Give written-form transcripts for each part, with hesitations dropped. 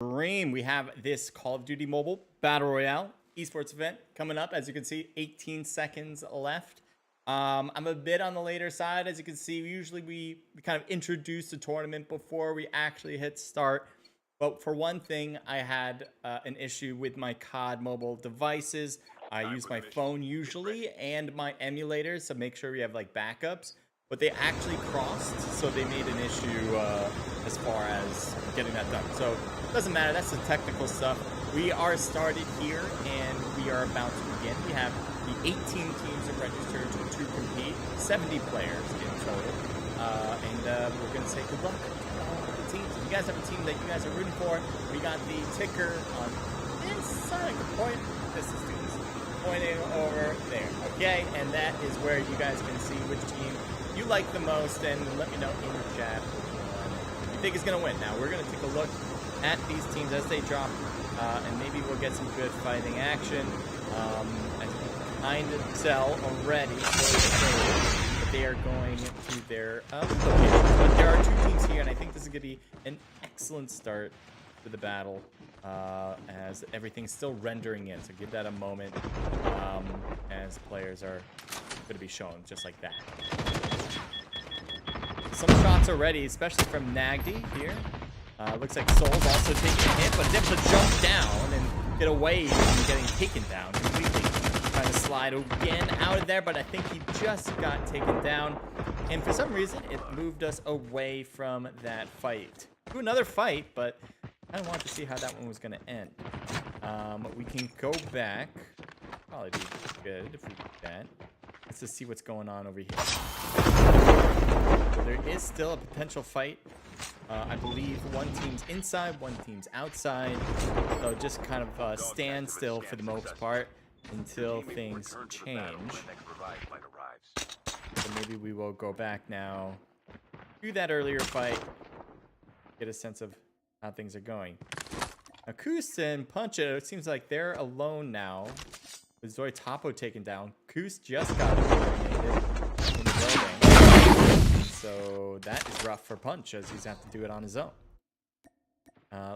stream. We have this Call of Duty Mobile Battle Royale Esports event coming up. As you can see, 18 seconds left. I'm a bit on the later side. As you can see, usually we kind of introduce the tournament before we actually hit start. But for one thing, I had an issue with my COD mobile devices. I use my phone usually and my emulators to make sure we have like backups. But they actually crossed, so they made an issue as far as getting that done. So it doesn't matter, that's the technical stuff. We are started here and we are about to begin. We have the 18 teams that registered to compete, 70 players in total. We're gonna say good luck to all of the teams. If you guys have a team that you guys are rooting for, we got the ticker on this side. Point, this is students pointing over there, okay? And that is where you guys can see which team you like the most, and let me know in the chat which one you think is going to win. Now, we're going to take a look at these teams as they drop, and maybe we'll get some good fighting action. As you can kind of tell already, that they are going to their locations. But there are two teams here, and I think this is going to be an excellent start to the battle, as everything's still rendering in. So give that a moment, as players are going to be shown just like that. Some shots already, especially from Nagdi here. Looks like Soul's also taking a hit, but able to jump down and get away from getting taken down completely. Trying to slide again out of there, but I think he just got taken down. And for some reason, it moved us away from that fight. To another fight, but I kind of wanted to see how that one was going to end. We can go back. Probably be good if we do that. Let's just see what's going on over here. So there is still a potential fight. I believe one team's inside, one team's outside. So just kind of stand still for the most part until things change. So maybe we will go back now to that earlier fight. Get a sense of how things are going. Now, Koos and Punch, it seems like they're alone now. With Zoe Topo taken down. Koos just got eliminated in the building. So that is rough for Punch, as he's have to do it on his own.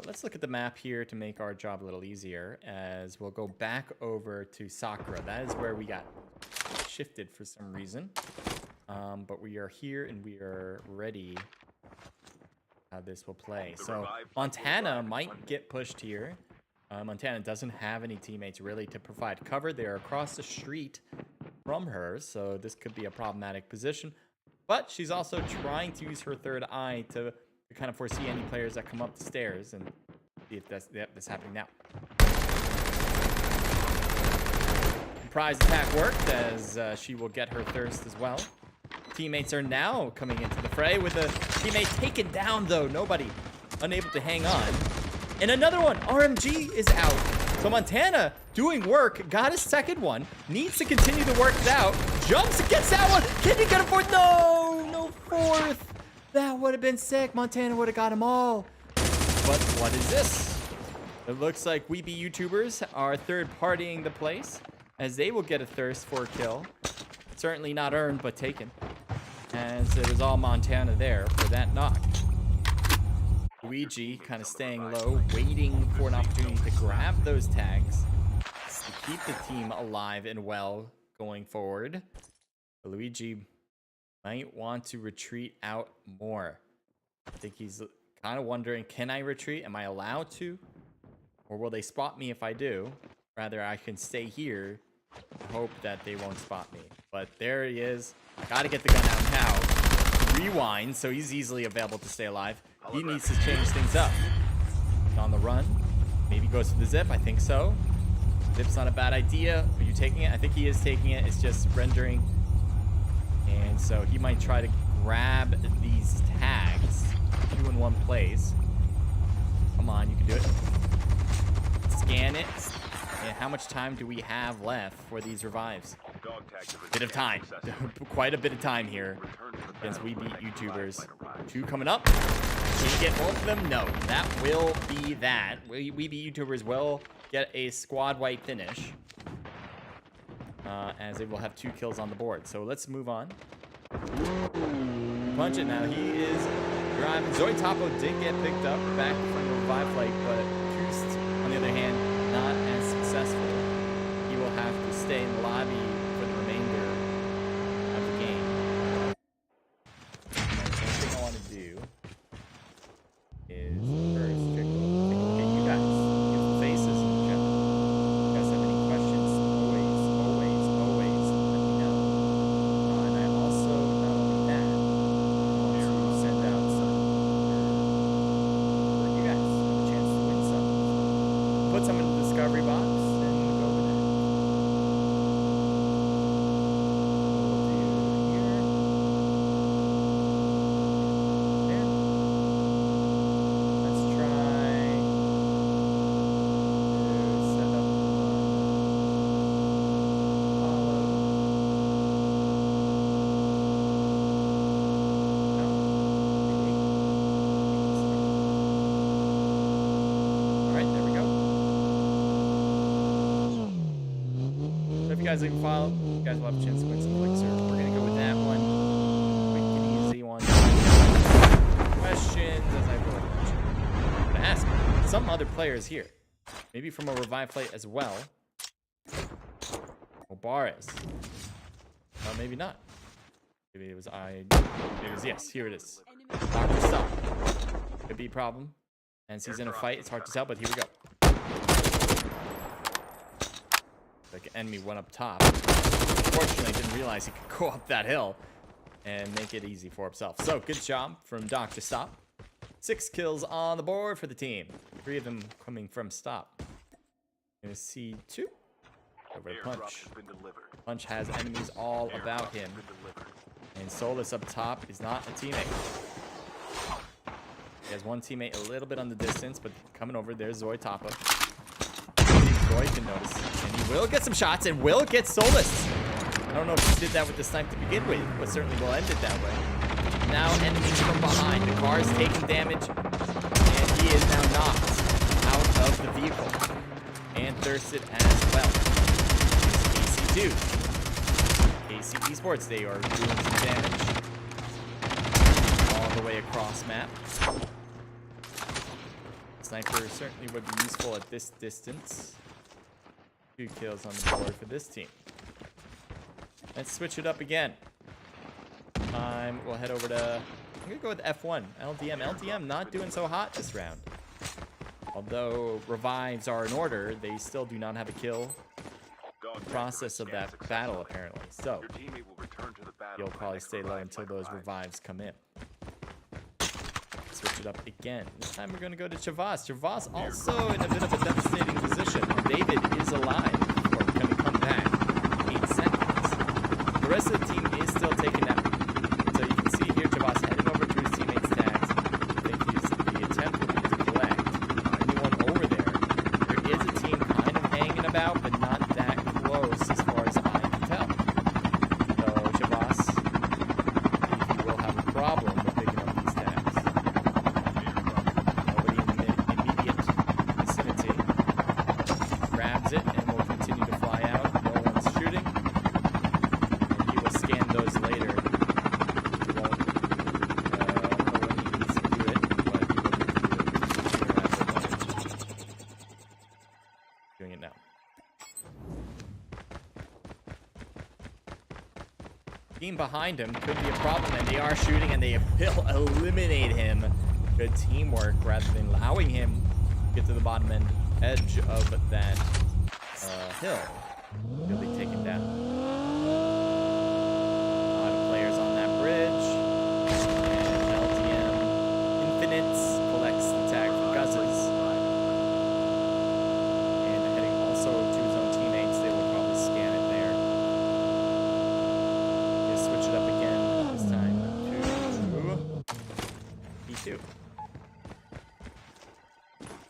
Let's look at the map here to make our job a little easier, as we'll go back over to Sakura. That is where we got shifted for some reason. But we are here and we are ready how this will play. So Montana might get pushed here. Montana doesn't have any teammates really to provide cover. They're across the street from her, so this could be a problematic position. But she's also trying to use her third eye to kind of foresee any players that come up the stairs and see if that's happening now. Surprise attack worked, as she will get her thirst as well. Teammates are now coming into the fray with a teammate taken down, though. Nobody unable to hang on. And another one, RMG is out. So Montana doing work, got his second one, needs to continue to work it out. Jumps and gets that one. Can he get a fourth? No, no fourth. That would have been sick. Montana would have got them all. But what is this? It looks like we be YouTubers are third partying the place, as they will get a thirst for a kill. Certainly not earned, but taken, as it was all Montana there for that knock. Luigi kind of staying low, waiting for an opportunity to grab those tags to keep the team alive and well going forward. Luigi might want to retreat out more. I think he's kind of wondering, can I retreat? Am I allowed to? Or will they spot me if I do? Rather, I can stay here and hope that they won't spot me. But there he is. Got to get the gun out now. Rewind, so he's easily available to stay alive. He needs to change things up. He's on the run. Maybe goes for the zip. I think so. Zip's not a bad idea. Are you taking it? I think he is taking it. It's just rendering. And so he might try to grab these tags. 2 in one place. Come on, you can do it. Scan it. And how much time do we have left for these revives? Bit of time. Quite a bit of time here against We Beat YouTubers. 2 coming up. Can you get both of them? No. That will be that. We Beat YouTubers will get a squad wipe finish, as they will have 2 kills on the board. So let's move on. Punch it now. He is driving. Zoe Topo did get picked up back from the revive flight, but put some in the discovery box and go with it. We'll do here. There. Let's try to set up follow. No. All right, there we go. So if you guys leave a follow, you guys will have a chance to win some elixir. We're gonna go with that one. Quick and easy one. Questions, as I will mention. I'm gonna ask some other players here, maybe from a revive plate as well. Obares. Maybe not. Maybe it was Maybe it was yes. Here it is. Dr. Stop. Could be a problem. And he's in a fight. It's hard to tell, but here we go. Like an enemy went up top. Unfortunately, didn't realize he could go up that hill and make it easy for himself. So good job from Dr. Stop. 6 kills on the board for the team. 3 of them coming from Stop. Gonna see 2. Over to Punch. Punch has enemies all about him. And Solus up top is not a teammate. He has one teammate a little bit on the distance, but coming over, there's Zoe Toppa. Zoe can notice. And he will get some shots and will get Solus. I don't know if he did that with the snipe to begin with, but certainly will end it that way. Now enemies from behind. The car is taking damage, and he is now knocked out of the vehicle. And thirsted as well. AC2. AC Esports, they are doing some damage. All the way across map. Sniper certainly would be useful at this distance. 2 kills on the board for this team. Let's switch it up again. We'll head over to... I'm going to go with F1. LDM. LDM not doing so hot this round. Although revives are in order, they still do not have a kill. The process of that battle, apparently. So, you'll probably stay low until those revives come in. Switch it up again. This time we're going to go to Chavas. Chavas also in a bit of a devastating position. David is alive. Or can he come back? 8 seconds. The rest of the team is still taken out. So you can see here Chavas heading over to his teammates' tags. I think the attempt will be to collect anyone over there. There is a team kind of hanging about, but not that close as far as I can tell. So Chavas, he will have a problem with picking up these tags. Nobody in the immediate vicinity. Grabs it and will continue to fly out. No one's shooting. And he will scan those later. He won't, I don't know when he needs to do it, but he will get to do it. Doing it now. Team behind him could be a problem, and they are shooting, and they will eliminate him. Good teamwork rather than allowing him to get to the bottom edge of that hill. He'll be taken down. A lot of players on that bridge. And LTM Infinite collects the tag for Guzzes. And heading also to his own teammates, they will probably scan it there. Just switch it up again, this time to P2.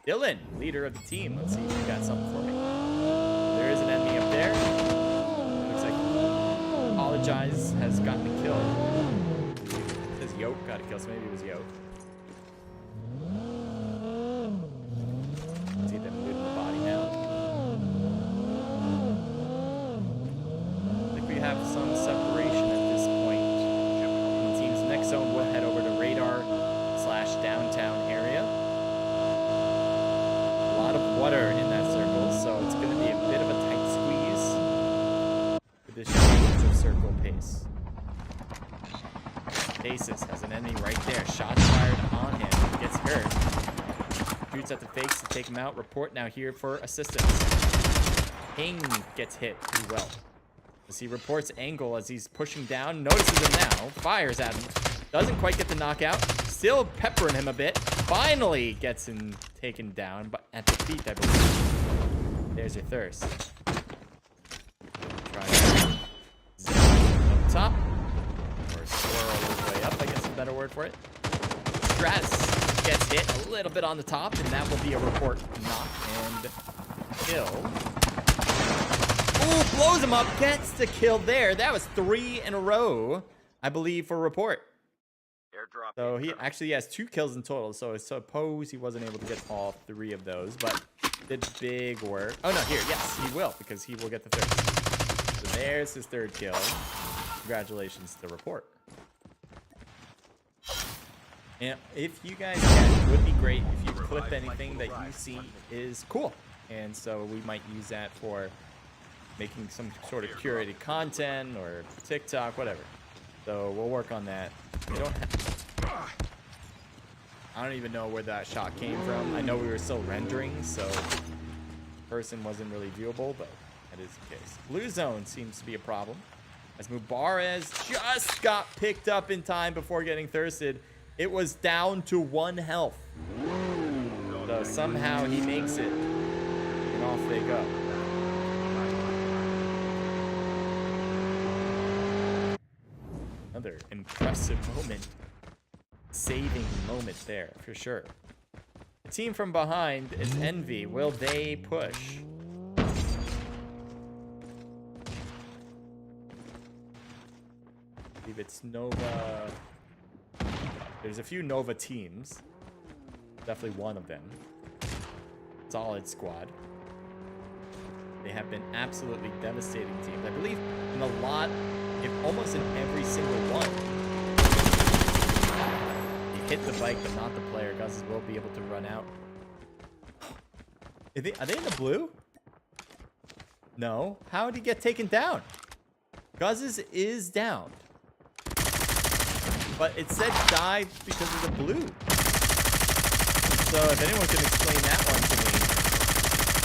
Dylan, leader of the team. Let's see if you got something for me. There is an enemy up there. Looks like Apologize has gotten the kill. It says Yoke got a kill, so maybe it was Yoke. See them looting the body now. I think we have some separation at this point. The team's next zone will head over to radar/downtown area. A lot of water in that circle, so it's going to be a bit of a tight squeeze with this change of circle pace. Basis has an enemy right there. Shots fired on him. He gets hurt. Shoots at the fakes to take him out. Report now here for assistance. Ping gets hit as well. As he reports Angle as he's pushing down. Notices him now. Fires at him. Doesn't quite get the knockout. Still peppering him a bit. Finally gets him taken down, but at the feet, I believe. There's your thirst. Try to zip up top. Or swirl his way up, I guess is a better word for it. Stress gets hit a little bit on the top, and that will be a report knock and kill. Ooh, blows him up, gets the kill there. That was 3 in a row, I believe, for report. So he actually has 2 kills in total, so I suppose he wasn't able to get all 3 of those, but did big work. Oh no, here, yes, he will, because he will get the 3rd. So there's his 3rd kill. Congratulations to report. And if you guys can, it would be great if you clip anything that you see is cool. And so we might use that for making some sort of curated content or TikTok, whatever. So we'll work on that. We don't have, I don't even know where that shot came from. I know we were still rendering, so person wasn't really viewable, but that is the case. Blue zone seems to be a problem, as Mubarez just got picked up in time before getting thirsted. It was down to 1 health. So somehow he makes it, and off they go. Another impressive moment. Saving moment there, for sure. The team from behind is Envy. Will they push? I believe it's Nova. There's a few Nova teams. Definitely one of them. Solid squad. They have been absolutely devastating teams. I believe in a lot, if almost in every single one. You hit the bike, but not the player. Guzzes will be able to run out. Are they in the blue? No. How did he get taken down? Guzzes is down. But it said died because of the blue. So if anyone can explain that one to me,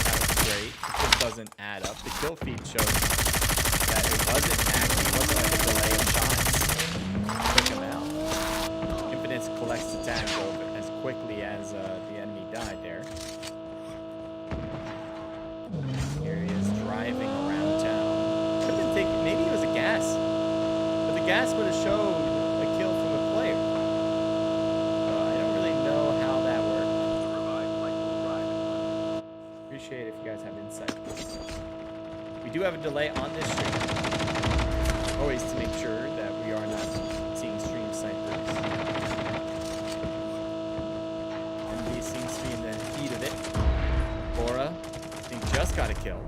that would be great. It just doesn't add up. The kill feed shows that it wasn't actually, it wasn't like a delay of shots. Took him out. Infinite collects the tag over as quickly as the enemy died there. Here he is driving around town. Could have been taken, maybe it was a gas. But the gas would have showed if you guys have insight. We do have a delay on this stream. Always to make sure that we are not seeing stream snipers. And he seems to be in the heat of it. Bora, I think, just got a kill.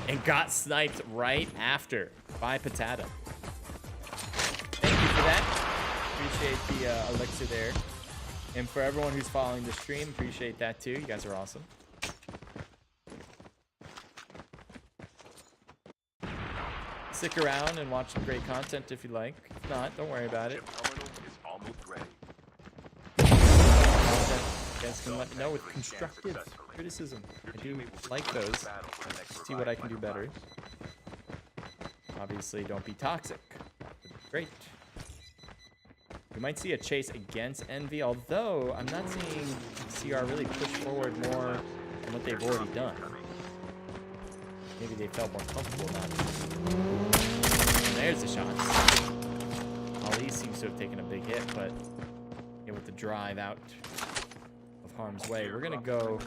And got sniped right after by Patata. Thank you for that. Appreciate the elixir there. And for everyone who's following the stream, appreciate that too. You guys are awesome. Stick around and watch some great content if you like. If not, don't worry about it. You guys can let me know with constructive criticism. I do like those. See what I can do better. Obviously, don't be toxic. Great. We might see a chase against Envy, although I'm not seeing CR really push forward more than what they've already done. Maybe they felt more comfortable now. There's the shots. Ali seems to have taken a big hit, but able to drive out of harm's way. We're gonna go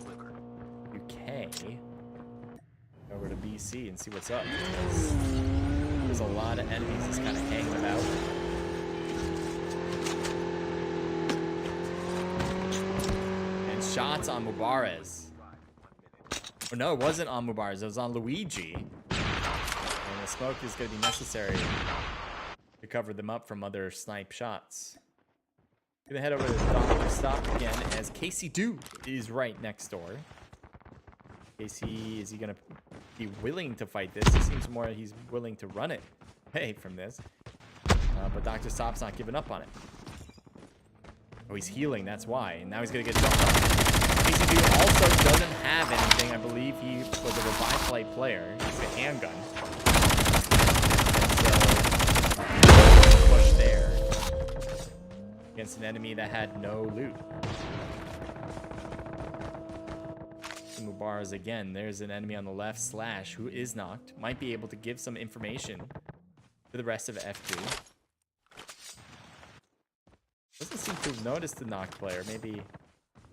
UK over to BC and see what's up. There's a lot of enemies just kind of hanging about. And shots on Mubarez. Oh, no, it wasn't on Mubarez. It was on Luigi. And the smoke is going to be necessary to cover them up from other snipe shots. Gonna head over to Dr. Stop again as Casey Doo is right next door. Casey, is he going to be willing to fight this? It seems more he's willing to run it away from this. But Dr. Stop's not giving up on it. Oh, he's healing, that's why. And now he's going to get jumped on. Casey Doo also doesn't have anything. I believe he was a revive flight player. He's a handgun. So, push there against an enemy that had no loot. the Mubaras again. There's an enemy on the left, Slash, who is knocked. Might be able to give some information to the rest of F2. Doesn't seem to have noticed the knocked player. Maybe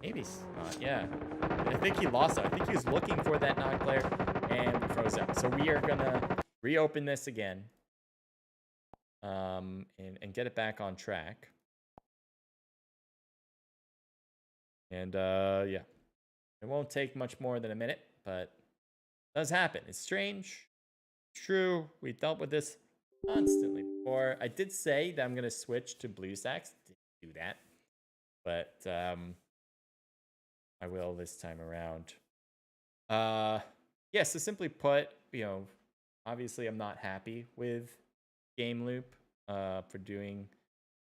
not. Yeah. I think he lost it. I think he was looking for that knocked player, and we froze out. So we are going to reopen this again and get it back on track. And, yeah. It won't take much more than a minute, but it does happen. It's strange. It's true. We dealt with this constantly before. I did say that I'm going to switch to blue stacks. Didn't do that. But I will this time around. Yeah, so simply put, you know, obviously I'm not happy with game loop for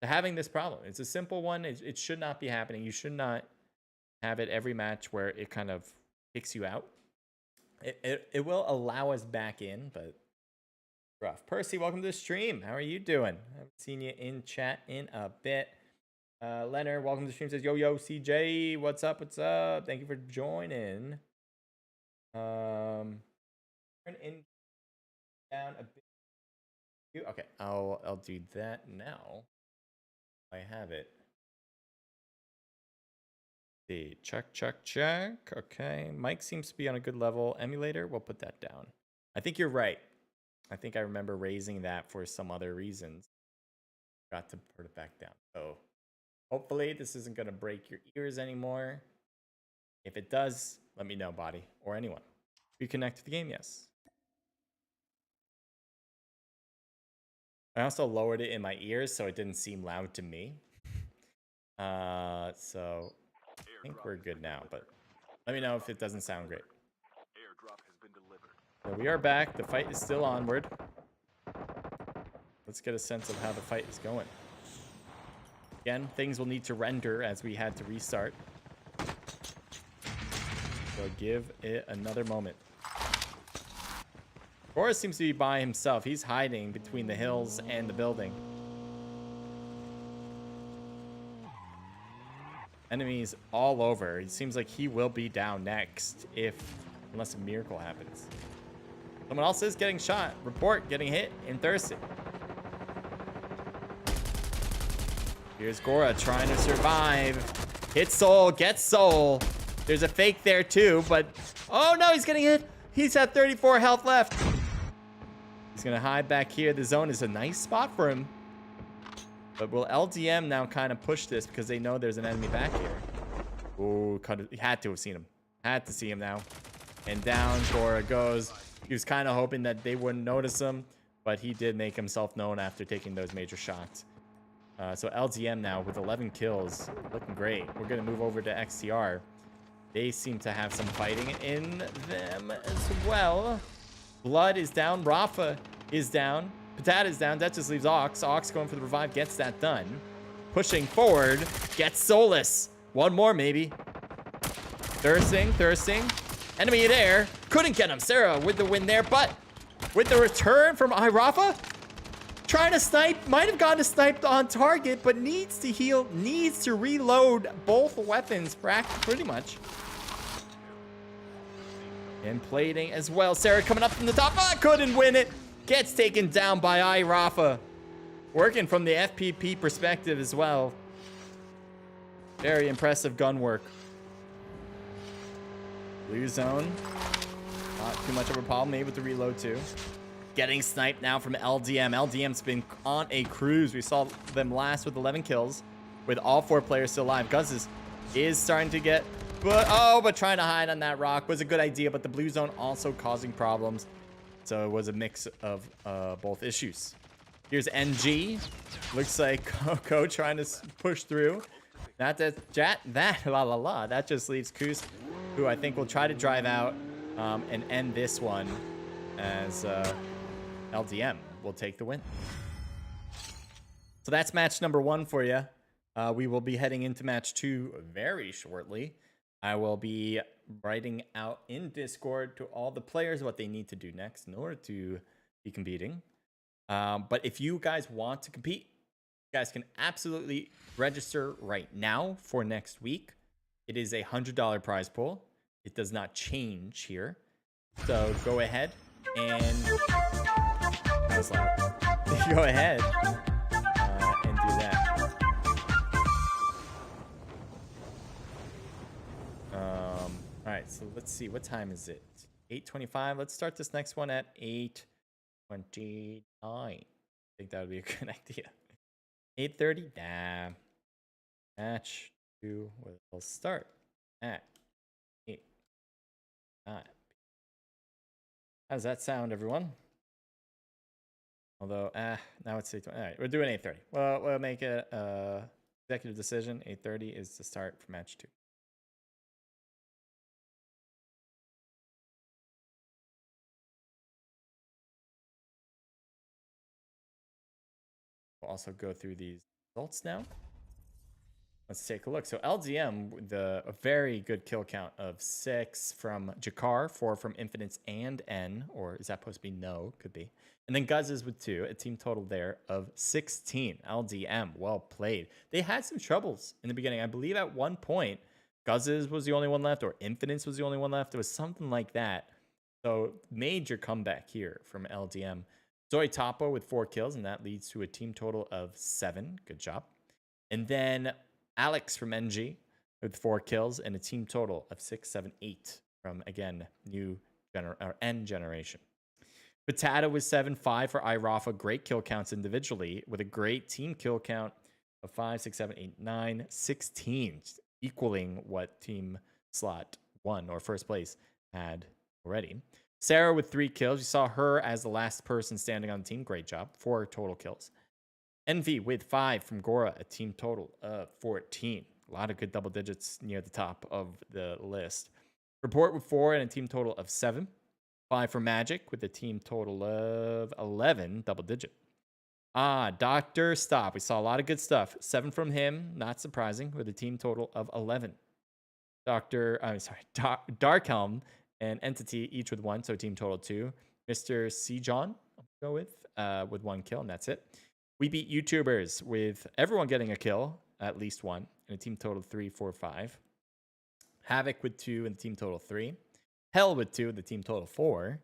having this problem. It's a simple one. It should not be happening. You should not have it every match where it kind of kicks you out. It will allow us back in, but rough. Percy, welcome to the stream. How are you doing? I haven't seen you in chat in a bit. Leonard, welcome to the stream. Says, yo, CJ, what's up? What's up? Thank you for joining. Turn in down a bit. Okay, I'll do that now. I have it. See, check. Okay, Mike seems to be on a good level. Emulator, we'll put that down. I think you're right. I think I remember raising that for some other reasons. Got to put it back down. So hopefully this isn't going to break your ears anymore. If it does, let me know, body, or anyone. Reconnect to the game, yes. I also lowered it in my ears so it didn't seem loud to me. So I think we're good now, but let me know if it doesn't sound great. So we are back. The fight is still onward. Let's get a sense of how the fight is going. Again, things will need to render as we had to restart. So give it another moment. Boris seems to be by himself. He's hiding between the hills and the building. Enemies all over. It seems like he will be down next unless a miracle happens. Someone else is getting shot. Report getting hit and thirsty. Here's Gora trying to survive. Hit Soul, gets Soul. There's a fake there too, but oh no, he's getting hit. He's at 34 health left. He's gonna hide back here. The zone is a nice spot for him. But will LDM now kind of push this because they know there's an enemy back here? Oh, he had to have seen him. Had to see him now. And down Gora goes. He was kind of hoping that they wouldn't notice him, but he did make himself known after taking those major shots. So LDM now with 11 kills, looking great. We're gonna move over to XTR. They seem to have some fighting in them as well. Blood is down. Rafa is down. Patat is down. That just leaves Ox. Ox going for the revive. Gets that done. Pushing forward. Gets Solus. One more, maybe. Thirsting. Enemy there. Couldn't get him. Sarah with the win there, but with the return from Rafa, trying to snipe. Might have gotten a snipe on target, but needs to heal. Needs to reload both weapons pretty much. And plating as well. Sarah coming up from the top. Oh, couldn't win it. Gets taken down by Rafa. Working from the FPP perspective as well. Very impressive gun work. Blue zone. Not too much of a problem. Able to reload too. Getting sniped now from LDM. LDM's been on a cruise. We saw them last with 11 kills. With all 4 players still alive. Guz is starting to get... But trying to hide on that rock was a good idea. But the blue zone also causing problems. So it was a mix of both issues. Here's NG. Looks like Coco trying to push through. Not that that just leaves Kus, who I think will try to drive out and end this one as LDM will take the win. So that's match number 1 for you. We will be heading into match 2 very shortly. I will be writing out in Discord to all the players what they need to do next in order to be competing. But if you guys want to compete, you guys can absolutely register right now for next week. It is a $100 prize pool. it does not change here. So go ahead and that was loud. Go ahead and do that. All right, so let's see. What time is it? 8:25. Let's start this next one at 8:29. I think that would be a good idea. 8:30. Nah. Match 2 will start at 8:09. How does that sound, everyone? Although, now it's 8:20. All right, we're doing 8:30. Well, we'll make it executive decision. 8:30 is the start for match 2. We'll also go through these results now. Let's take a look. So LDM, a very good kill count of 6 from Jakar, 4 from Infinites and N, or is that supposed to be no? Could be. And then Guzzes with 2, a team total there of 16. LDM, well played. They had some troubles in the beginning. I believe at one point, Guzzes was the only one left, or Infinites was the only one left. It was something like that. So major comeback here from LDM. Zoe Topo with 4 kills, and that leads to a team total of 7. Good job. And then Alex from NG with 4 kills and a team total of 6, 7, 8 from, again, N generation. Patata with 7, 5 for iRafa. Great kill counts individually with a great team kill count of 5, 6, 7, 8, 9, 16, equaling what team slot 1 or first place had already. Sarah with 3 kills. You saw her as the last person standing on the team. Great job. 4 total kills. Envy with 5 from Gora, a team total of 14. A lot of good double digits near the top of the list. Report with 4 and a team total of 7. 5 for Magic with a team total of 11, double digit. Dr. Stop. We saw a lot of good stuff. 7 from him, not surprising, with a team total of 11. Darkhelm and Entity, each with 1, so team total 2. Mr. C. John, I'll go with 1 kill, and that's it. We beat YouTubers with everyone getting a kill, at least 1, and a team total 3, 4, 5. Havoc with 2 and the team total 3. Hell with 2 and the team total 4.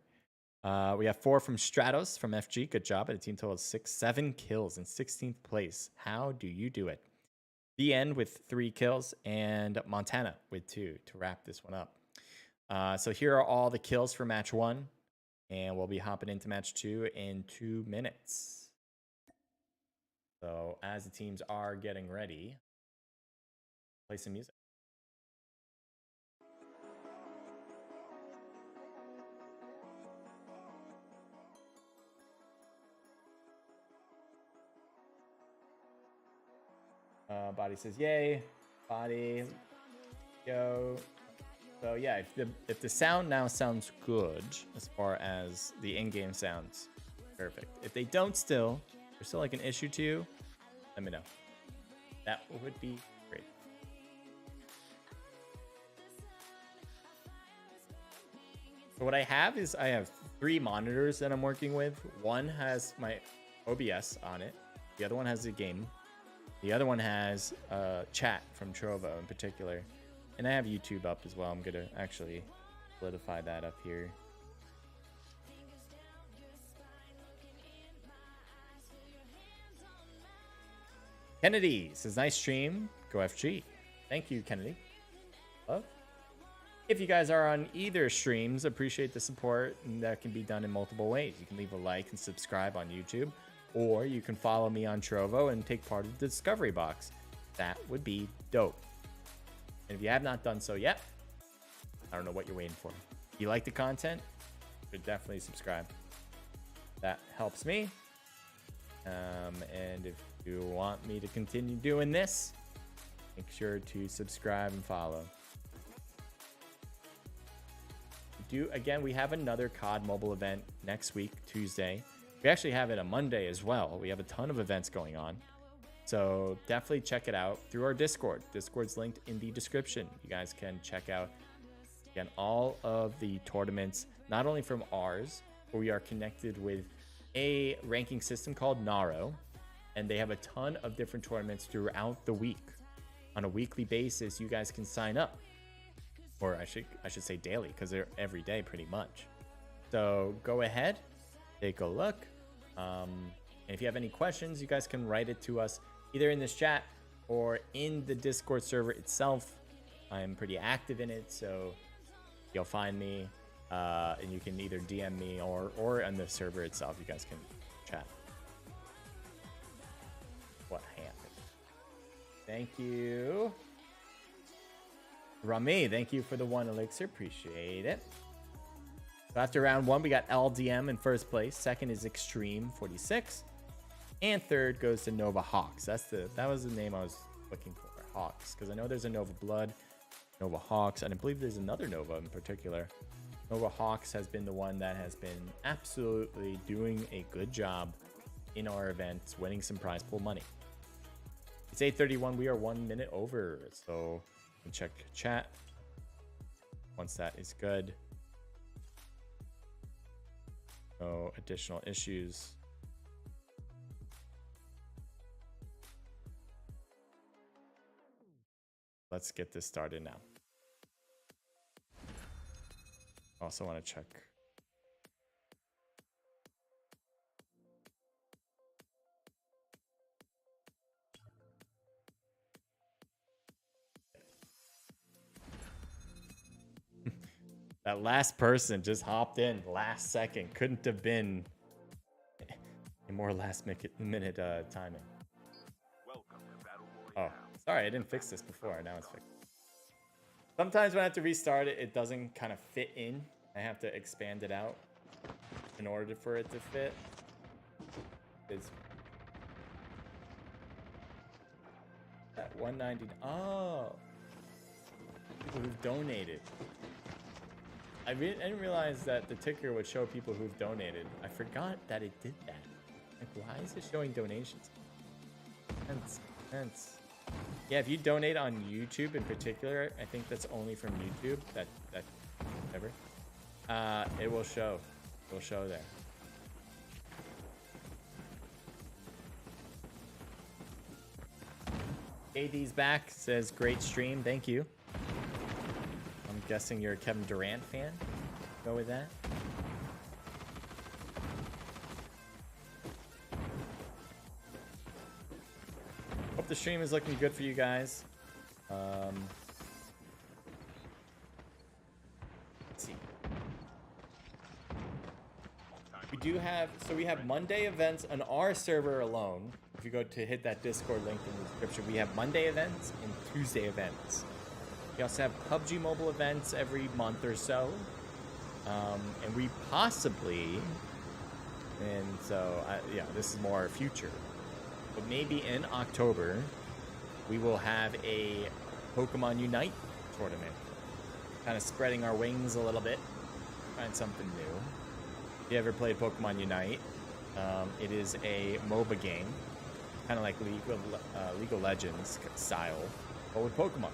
We have 4 from Stratos from FG. Good job at a team total of 6, 7 kills in 16th place. How do you do it? BN with 3 kills and Montana with 2 to wrap this one up. So here are all the kills for match 1, and we'll be hopping into match 2 in 2 minutes. So as the teams are getting ready, play some music. Body says yay. Body, yo. So yeah, if the sound now sounds good as far as the in-game sounds, perfect. If they don't still, there's still like an issue to you, let me know. That would be great. So what I have is I have 3 monitors that I'm working with. One has my OBS on it. The other one has the game. The other one has chat from Trovo in particular. And I have YouTube up as well. I'm going to actually solidify that up here. Kennedy says, nice stream. Go FG. Thank you, Kennedy. Love. If you guys are on either streams, appreciate the support. And that can be done in multiple ways. You can leave a like and subscribe on YouTube. Or you can follow me on Trovo and take part of the Discovery Box. That would be dope. And if you have not done so yet, I don't know what you're waiting for. If you like the content, you should definitely subscribe. That helps me. And if you want me to continue doing this, make sure to subscribe and follow. Again, we have another COD mobile event next week, Tuesday. We actually have it on Monday as well. We have a ton of events going on. So definitely check it out through our Discord. Discord's linked in the description. You guys can check out, again, all of the tournaments, not only from ours, but we are connected with a ranking system called Naro. And they have a ton of different tournaments throughout the week. On a weekly basis, you guys can sign up. or I should say daily, because they're every day pretty much. So go ahead, take a look. And if you have any questions, you guys can write it to us either in this chat or in the Discord server itself. I'm pretty active in it, so you'll find me, and you can either DM me or on the server itself. You guys can chat. What happened? Thank you, Rami. Thank you for the 1 elixir. Appreciate it. So after round 1, we got LDM in first place. Second is Extreme 46, and third goes to Nova Hawks. That was the name I was looking for, Hawks, because I know there's a Nova Blood, Nova Hawks, and I believe there's another Nova in particular. Nova Hawks has been the one that has been absolutely doing a good job in our events, winning some prize pool money. It's 8:31. We are 1 minute over, so we can check chat once that is good. No additional issues. Let's get this started now. Also want to check. That last person just hopped in last second. Couldn't have been a more last minute timing. Oh, sorry, I didn't fix this before. Now it's fixed. Sometimes when I have to restart it, it doesn't kind of fit in. I have to expand it out in order for it to fit. It's at 190. Oh, people who've donated. I didn't realize that the ticker would show people who've donated. I forgot that it did that. Like, why is it showing donations? Hence. Yeah, if you donate on YouTube in particular, I think that's only from YouTube. That whatever. It will show. It will show there. AD's back. Says great stream. Thank you. I'm guessing you're a Kevin Durant fan. Go with that. Hope the stream is looking good for you guys. Let's see. We have Monday events on our server alone. If you go to hit that Discord link in the description, we have Monday events and Tuesday events. We also have PUBG Mobile events every month or so. And we possibly, and so, yeah, this is more future. But maybe in October, we will have a Pokemon Unite tournament. Kind of spreading our wings a little bit. Find something new. If you ever played Pokemon Unite, it is a MOBA game. Kind of like League of Legends style, but with Pokemon.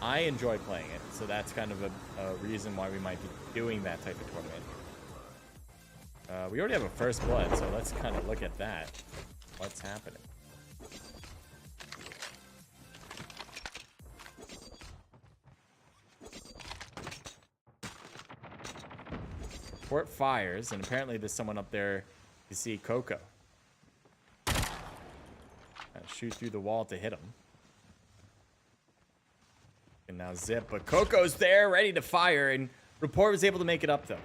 I enjoy playing it, so that's kind of a reason why we might be doing that type of tournament. We already have a first blood, so let's kind of look at that. What's happening? Fort fires, and apparently there's someone up there. You see Coco. Shoot through the wall to hit him. And now Zip, but Coco's there, ready to fire, and Report was able to make it up, though.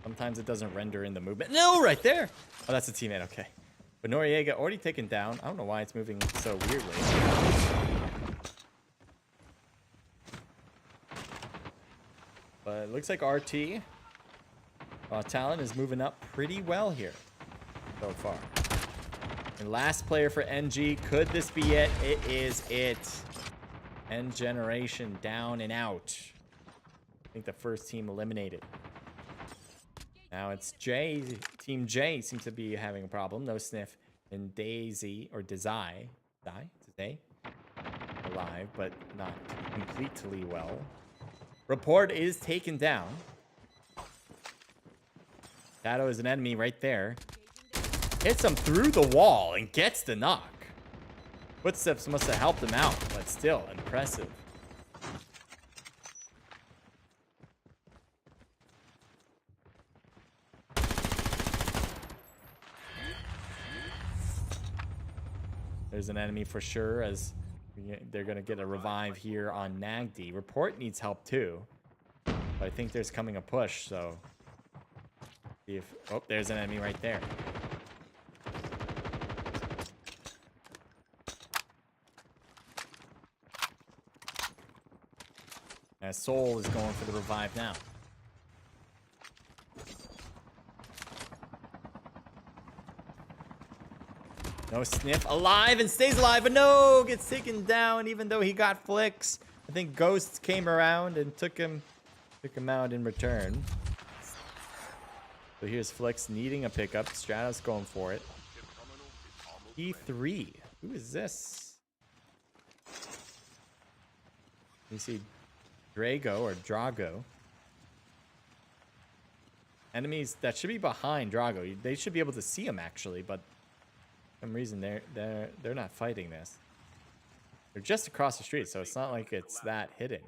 Sometimes it doesn't render in the movement. No, right there! Oh, that's a teammate, okay. But Noriega already taken down. I don't know why it's moving so weirdly. But it looks like RT Talon is moving up pretty well here so far. And last player for NG. Could this be it? It is it. End generation down and out. I think the first team eliminated. Now it's J. Team J seems to be having a problem. No sniff. And Daisy or Dazai. Today. Alive, but not completely well. Report is taken down. Shadow is an enemy right there. Hits him through the wall and gets the knock. Footsteps must have helped him out, but still impressive. There's an enemy for sure, as they're going to get a revive here on Nagdi. Report needs help too. But I think there's coming a push, so... See if... Oh, there's an enemy right there. As Soul is going for the revive now. No sniff. Alive and stays alive, but no! Gets taken down even though he got flicks. I think Ghosts came around and took him out in return. So here's Flicks needing a pickup. Stratos going for it. E3. Who is this? You see Drago or Drago. Enemies that should be behind Drago. They should be able to see him actually, but for some reason they're not fighting this. They're just across the street, so it's not like it's that hidden.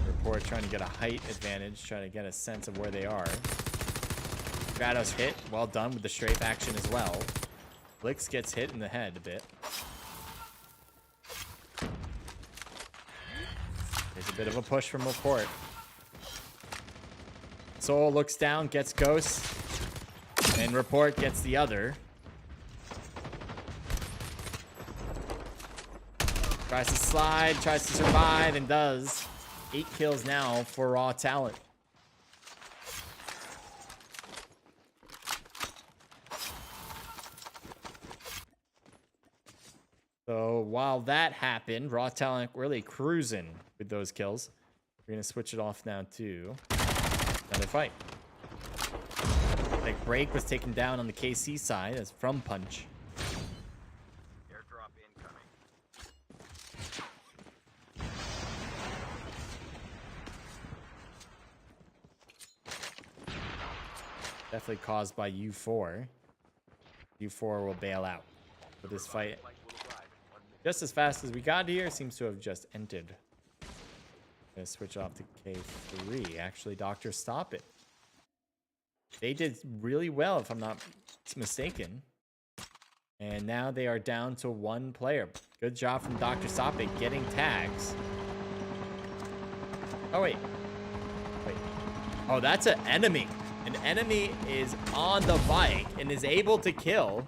Report trying to get a height advantage, trying to get a sense of where they are. Stratos hit, well done with the strafe action as well. Blix gets hit in the head a bit. There's a bit of a push from Report. Soul looks down, gets Ghost, and Report gets the other. Tries to slide, tries to survive, and does. 8 kills now for Raw Talent. So while that happened, Raw Talent really cruising with those kills. We're going to switch it off now to another fight. Like Break was taken down on the KC side as from Punch. Definitely caused by U4. U4 will bail out. But this fight, just as fast as we got here, seems to have just entered. Gonna switch off to K3. Actually, Doctor, stop it. They did really well, if I'm not mistaken. And now they are down to 1 player. Good job from Dr. Stop It getting tags. Oh, wait. Wait. Oh, that's an enemy. An enemy is on the bike and is able to kill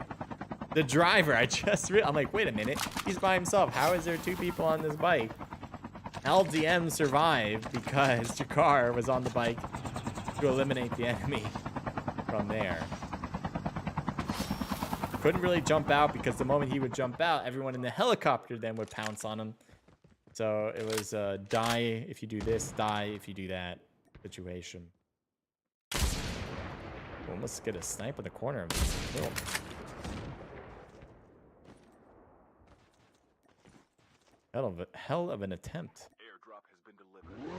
the driver. I'm like, wait a minute. He's by himself. How is there 2 people on this bike? LDM survived because Jakar was on the bike to eliminate the enemy from there. Couldn't really jump out because the moment he would jump out, everyone in the helicopter then would pounce on him. So it was a die if you do this, die if you do that situation. Almost get a snipe in the corner of this kill. Hell of an attempt. Airdrop has been delivered.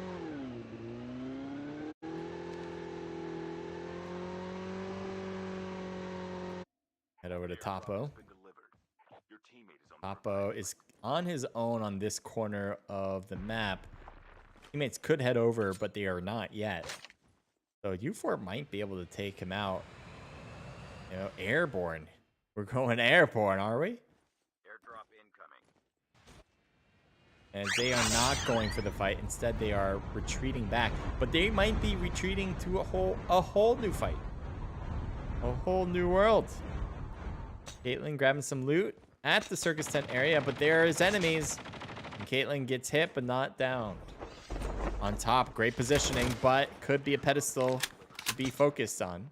Head over to Topo. Topo is on his own on this corner of the map. Teammates could head over, but they are not yet. So U4 might be able to take him out. You know, airborne. We're going airborne, are we? Airdrop incoming. And they are not going for the fight. Instead, they are retreating back. But they might be retreating to a whole new fight. A whole new world. Caitlyn grabbing some loot at the circus tent area, but there's enemies. And Caitlyn gets hit, but not down. On top, great positioning, but could be a pedestal to be focused on.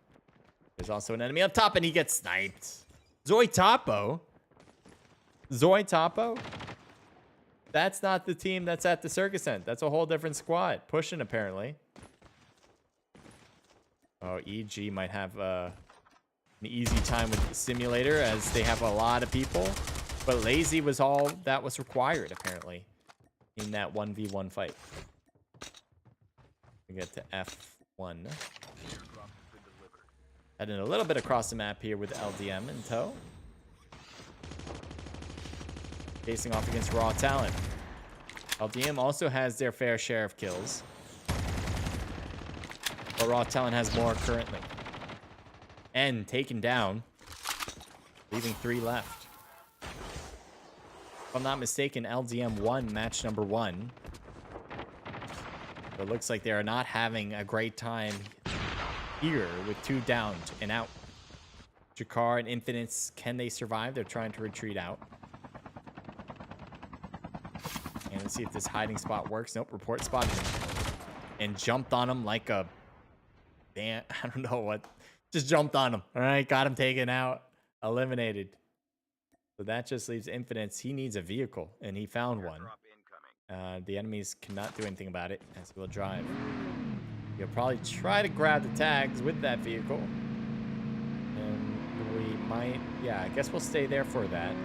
There's also an enemy up top, and he gets sniped. Zoe Topo? Zoe Topo? That's not the team that's at the circus tent. That's a whole different squad. Pushing, apparently. Oh, EG might have an easy time with the simulator, as they have a lot of people. But Lazy was all that was required, apparently, in that 1v1 fight. We get to F1. Heading a little bit across the map here with LDM in tow. Facing off against Raw Talent. LDM also has their fair share of kills, but Raw Talent has more currently. and taken down, leaving 3 left. If I'm not mistaken, LDM won match number 1. But it looks like they are not having a great time here with 2 down and out. Jakar and Infinites, can they survive? They're trying to retreat out. And let's see if this hiding spot works. Nope, report spotted him. And jumped on him like a... damn, I don't know what. Just jumped on him. All right, got him taken out. Eliminated. So that just leaves Infinites. He needs a vehicle, and he found one. The enemies cannot do anything about it, as he will drive. He'll probably try to grab the tags with that vehicle. And we might... yeah, I guess we'll stay there for that.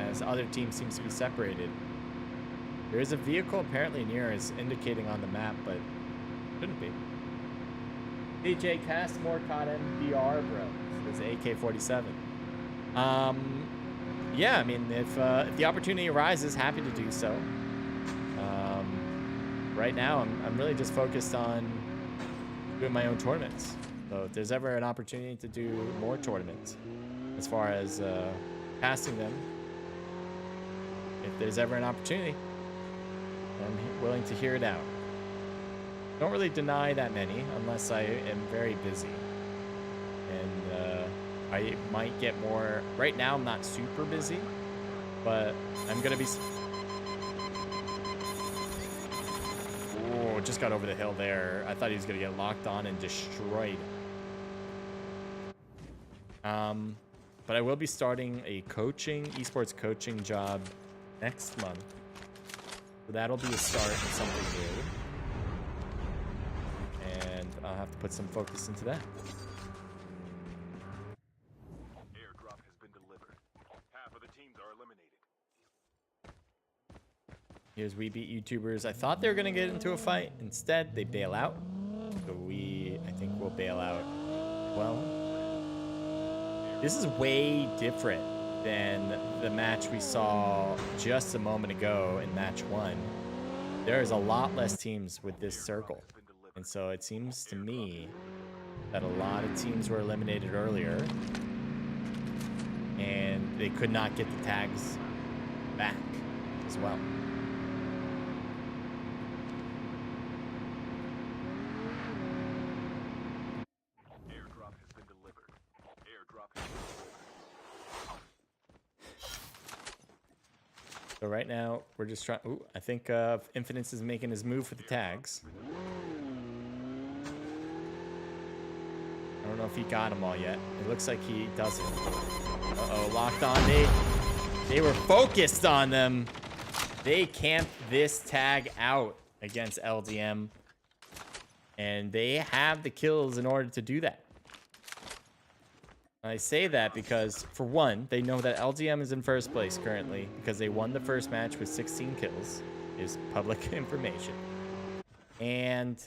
As other teams seems to be separated. There is a vehicle apparently near us indicating on the map, but shouldn't be. DJ cast more CODM VR, bro. It's AK-47. Yeah, I mean, if the opportunity arises, happy to do so. Right now, I'm really just focused on doing my own tournaments. So if there's ever an opportunity to do more tournaments, as far as casting them, if there's ever an opportunity, I'm willing to hear it out. Don't really deny that many unless I am very busy. And I might get more. Right now, I'm not super busy, but I'm going to be... oh, just got over the hill there. I thought he was going to get locked on and destroyed. But I will be starting a esports coaching job next month. So that'll be a start of something new. And I'll have to put some focus into that. Airdrop has been delivered. Half of the teams are eliminated. Here's We Beat YouTubers. I thought they were going to get into a fight. Instead, they bail out. So I think we'll bail out. Well, this is way different than the match we saw just a moment ago in match 1. There is a lot less teams with this circle. And so it seems to me that a lot of teams were eliminated earlier and they could not get the tags back as well. Airdrop has been delivered. Airdrop has been delivered. So right now we're just trying... ooh, I think Infinites is making his move for the tags. I don't know if he got them all yet. It looks like he doesn't. Uh-oh, locked on. They were focused on them. They camped this tag out against LDM. And they have the kills in order to do that. I say that because, for one, they know that LDM is in first place currently because they won the first match with 16 kills. Is public information. And...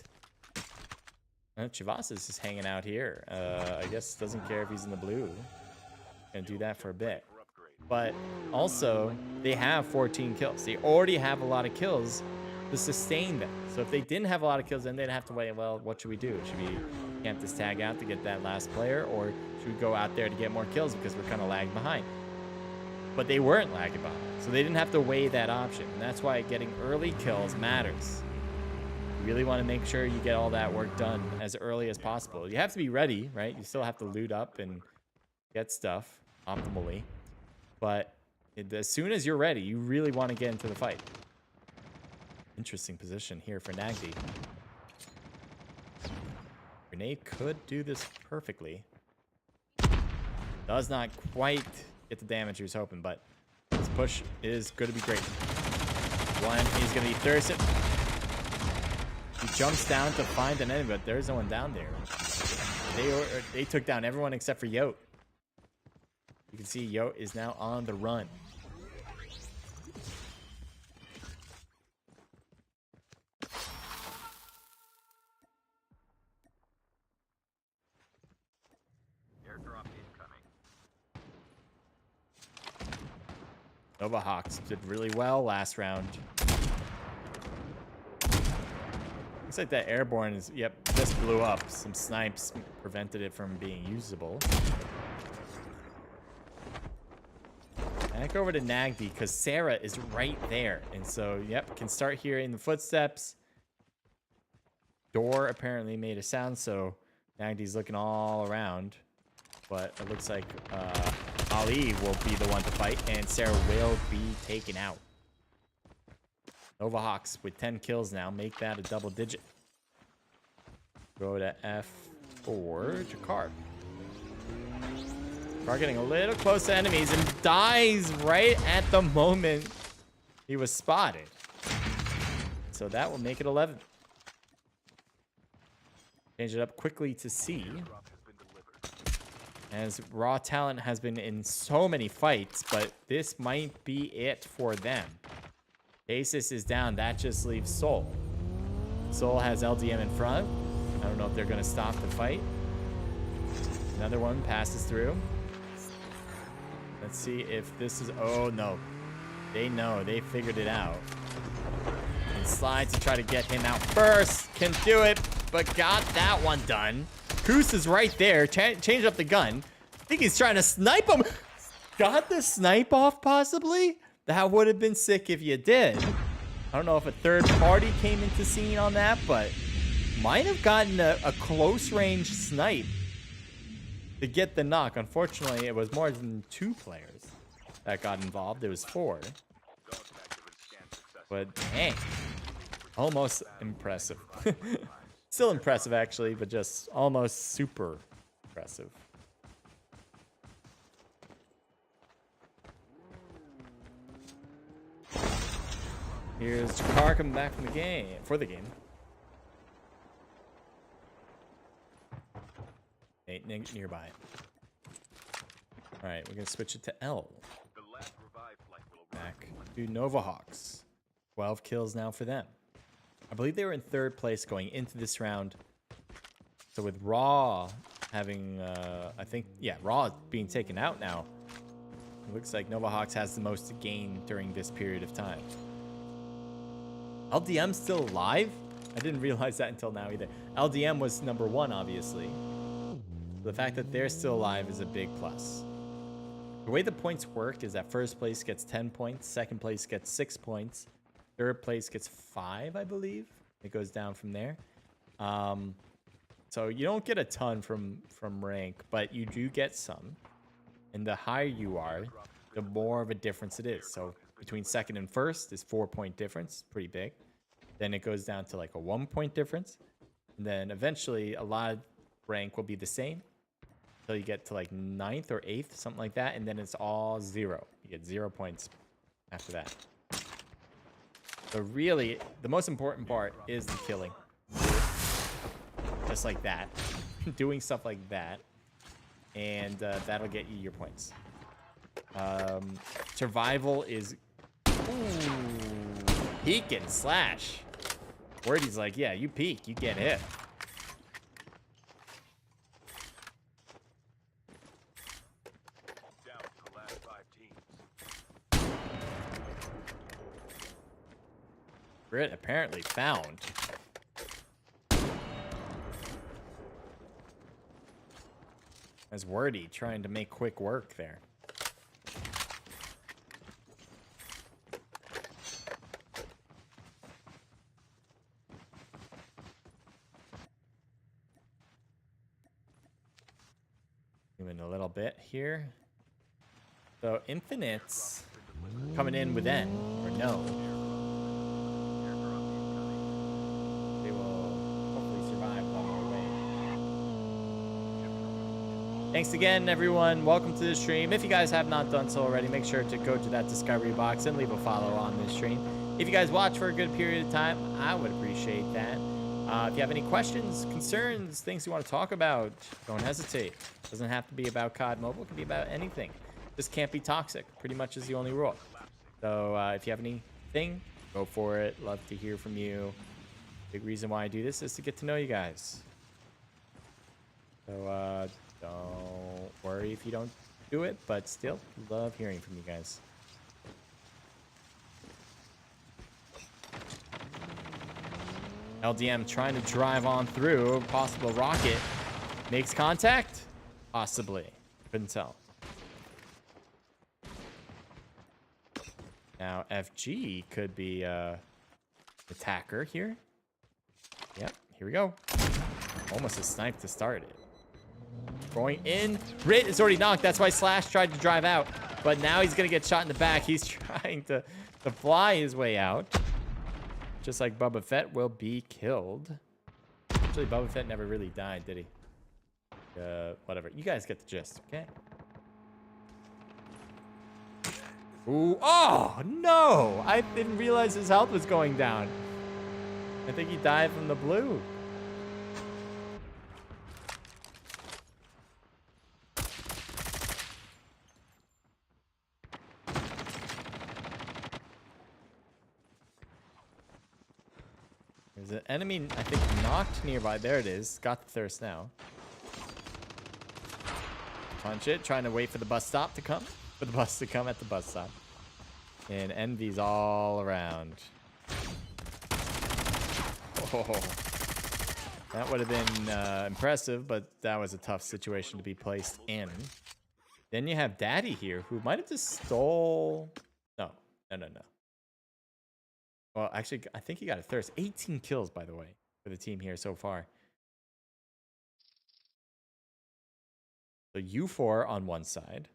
Chivas is just hanging out here. I guess doesn't care if he's in the blue. Gonna do that for a bit. But also, they have 14 kills. They already have a lot of kills to sustain them. So if they didn't have a lot of kills, then they'd have to wait, well, what should we do? Should we camp this tag out to get that last player? Or should we go out there to get more kills because we're kind of lagging behind? But they weren't lagging behind. So they didn't have to weigh that option. And that's why getting early kills matters. You really want to make sure you get all that work done as early as possible. You have to be ready, right? You still have to loot up and get stuff optimally. But as soon as you're ready, you really want to get into the fight. Interesting position here for Nagdi. Grenade could do this perfectly. Does not quite get the damage he was hoping, but this push is going to be great. One, he's going to be thirsty. He jumps down to find an enemy, but there's no one down there. They took down everyone except for Yote. You can see Yote is now on the run. Airdrop incoming. Nova Hawks did really well last round. Looks like that airborne is, yep, just blew up. Some snipes prevented it from being usable. Back over to Nagdi because Sarah is right there. And so, yep, can start hearing the footsteps. Door apparently made a sound, so Nagdi's looking all around. But it looks like Ali will be the one to fight, and Sarah will be taken out. Novahawks with 10 kills now. Make that a double digit. Go to F4. Jakar. Jakar getting a little close to enemies and dies right at the moment he was spotted. So that will make it 11. Change it up quickly to C. As Raw Talent has been in so many fights, but this might be it for them. Basis is down. That just leaves Soul. Soul has LDM in front. I don't know if they're going to stop the fight. Another one passes through. Let's see if this is... Oh, no. They know. They figured it out. And slide to try to get him out first. Can do it, but got that one done. Koos is right there. Change up the gun. I think he's trying to snipe him. Got the snipe off, possibly? That would have been sick if you did. I don't know if a third party came into scene on that, but might have gotten a close range snipe to get the knock. Unfortunately, it was more than 2 players that got involved. It was 4. But dang, almost impressive. Still impressive, actually, but just almost super impressive. Here's Jakar coming back from the game, for the game. Hey, nearby. All right, we're gonna switch it to L. Back to Novahawks. 12 kills now for them. I believe they were in 3rd place going into this round. So with Raw having, I think, yeah, Raw being taken out now, it looks like Novahawks has the most to gain during this period of time. LDM still alive? I didn't realize that until now either. LDM was number 1, obviously. The fact that they're still alive is a big plus. The way the points work is that 1st place gets 10 points, 2nd place gets 6 points, 3rd place gets 5, I believe. It goes down from there. So you don't get a ton from rank, but you do get some. And the higher you are, the more of a difference it is. So between 2nd and 1st is 4-point difference, pretty big. Then it goes down to like a 1-point difference. And then eventually a lot of rank will be the same until you get to like 9th or 8th, something like that. And then it's all 0. You get 0 points after that. So really, the most important part is the killing. Just like that. Doing stuff like that. And that'll get you your points. Survival is... Ooh, peek and slash. Wordy's like, yeah, you peek, you get hit. Down to the last 5 teams. Brit apparently found. As Wordy trying to make quick work there. Even a little bit here. So Infinite's coming in with N, or no. They will hopefully survive one more way. Thanks again, everyone. Welcome to the stream. If you guys have not done so already, make sure to go to that discovery box and leave a follow on this stream. If you guys watch for a good period of time, I would appreciate that. If you have any questions, concerns, things you want to talk about, don't hesitate. It doesn't have to be about COD Mobile. It can be about anything. This can't be toxic. Pretty much is the only rule. So if you have anything, go for it. Love to hear from you. Big reason why I do this is to get to know you guys. So don't worry if you don't do it, but still love hearing from you guys. LDM trying to drive on through. Possible rocket. Makes contact? Possibly. Couldn't tell. Now, FG could be attacker here. Yep, here we go. Almost a snipe to start it. Going in. Brit is already knocked. That's why Slash tried to drive out. But now he's going to get shot in the back. He's trying to fly his way out. Just like Boba Fett will be killed. Actually, Boba Fett never really died, did he? Whatever. You guys get the gist, okay? Ooh. Oh, no! I didn't realize his health was going down. I think he died from the blue. There's an enemy, I think, knocked nearby. There it is. Got the thirst now. Punch it. Trying to wait for the bus stop to come. For the bus to come at the bus stop. And envy's all around. Oh, that would have been impressive, but that was a tough situation to be placed in. Then you have Daddy here, who might have just stole... No. Well, actually, I think he got a thirst. 18 kills, by the way, for the team here so far. So U4 on one side.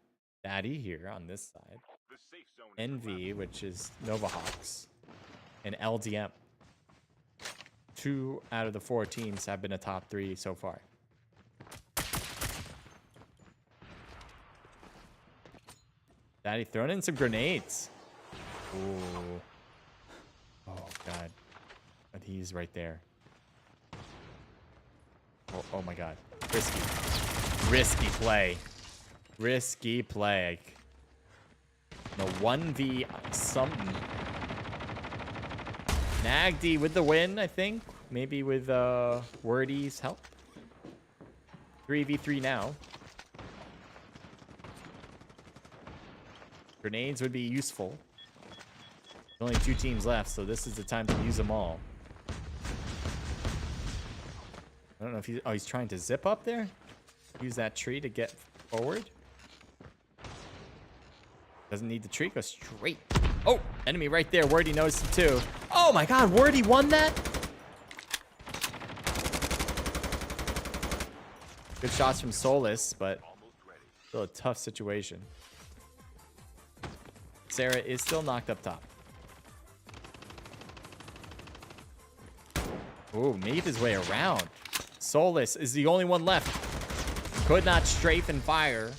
Daddy here on this side. Envy, which is Novahawks. And LDM. 2 out of the 4 teams have been a top 3 so far. Daddy throwing in some grenades. Ooh. Oh, God. But he's right there. Oh my God. Risky. Risky play. Risky play. No 1v something. Nagdy with the win, I think. Maybe with Wordy's help. 3v3 now. Grenades would be useful. There's only 2 teams left, so this is the time to use them all. I don't know if he's... Oh, he's trying to zip up there? Use that tree to get forward. Doesn't need the tree. Go straight. Oh, enemy right there. Wordy knows him too. Oh my God, Wordy won that? Good shots from Solus, but still a tough situation. Sarah is still knocked up top. Ooh, made his way around. Solus is the only one left. Could not strafe and fire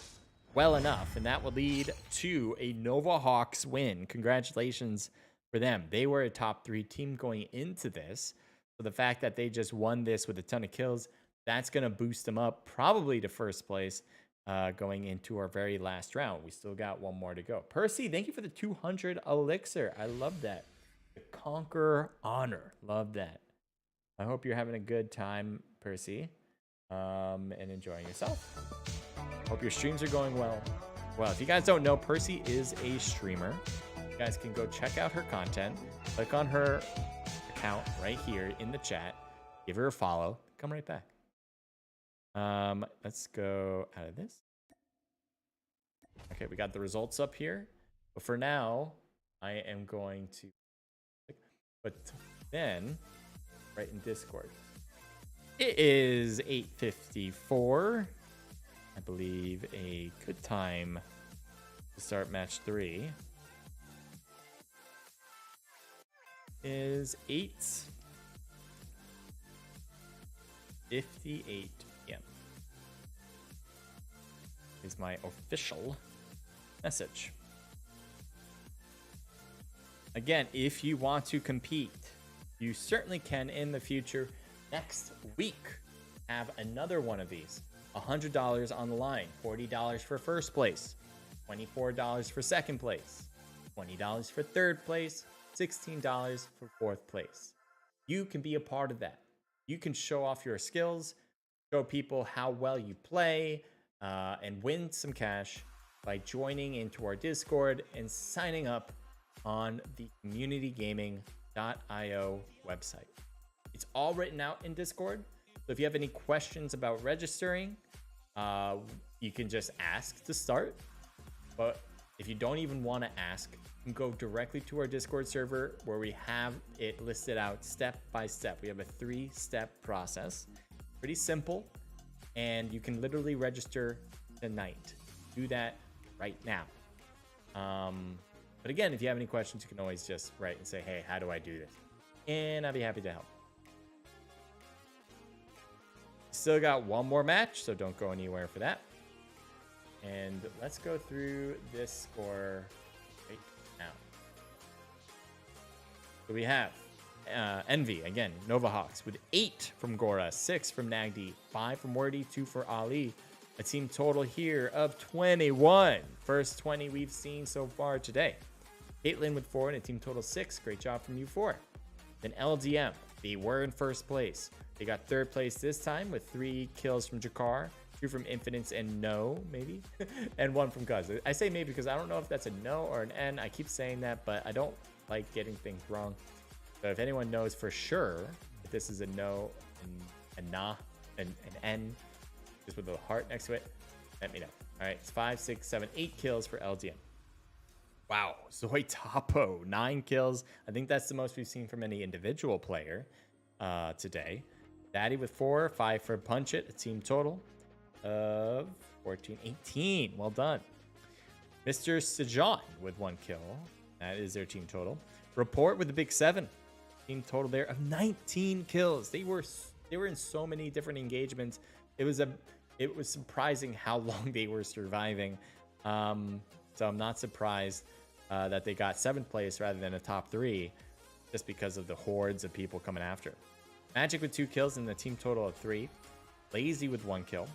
well enough, and that will lead to a Novahawks win. Congratulations for them. They were a top 3 team going into this. So the fact that they just won this with a ton of kills, that's going to boost them up probably to first place going into our very last round. We still got one more to go. Percy, thank you for the 200 elixir. I love that. The Conqueror Honor. Love that. I hope you're having a good time, Percy, and enjoying yourself. Hope your streams are going well. Well, if you guys don't know, Percy is a streamer. You guys can go check out her content. Click on her account right here in the chat. Give her a follow. Come right back. Let's go out of this. Okay, we got the results up here. But for now, I am going to... But then, right in Discord. It is 8:54. I believe a good time to start match 3 is 8:58 p.m. is my official message. Again, if you want to compete, you certainly can in the future. Next week, have another one of these. $100 on the line, $40 for first place, $24 for second place, $20 for third place, $16 for fourth place. You can be a part of that. You can show off your skills, show people how well you play, and win some cash by joining into our Discord and signing up on the communitygaming.io website. It's all written out in Discord. So if you have any questions about registering, you can just ask to start. But if you don't even want to ask, you can go directly to our Discord server where we have it listed out step by step. We have a 3-step process. Pretty simple. And you can literally register tonight. Do that right now. But again, if you have any questions, you can always just write and say, hey, how do I do this? And I'll be happy to help. Still got one more match, so don't go anywhere for that. And let's go through this score right now. So we have Envy, again, Nova Hawks with 8 from Gora, 6 from Nagdi, 5 from Wordy, 2 for Ali. A team total here of 21. First 20 we've seen so far today. Caitlin with 4 and a team total 6. Great job from you 4. Then LDM, they were in first place. They got third place this time with 3 kills from Jakar, 2 from Infinite and No, maybe, and 1 from Cuz. I say maybe because I don't know if that's a no or an N. I keep saying that, but I don't like getting things wrong. So if anyone knows for sure if this is a no, and a nah, and an N, just with a heart next to it, let me know. All right, it's 5, 6, 7, 8 kills for LDM. Wow, Zoe Topo, 9 kills. I think that's the most we've seen from any individual player today. Daddy with 4, 5 for Punch It, a team total of 14, 18. Well done. Mr. Sejan with 1 kill. That is their team total. Report with a big 7. Team total there of 19 kills. They were in so many different engagements. It was surprising how long they were surviving. So I'm not surprised that they got 7th place rather than a top 3, just because of the hordes of people coming after. Magic with 2 kills and the team total of 3. Lazy with 1 kill.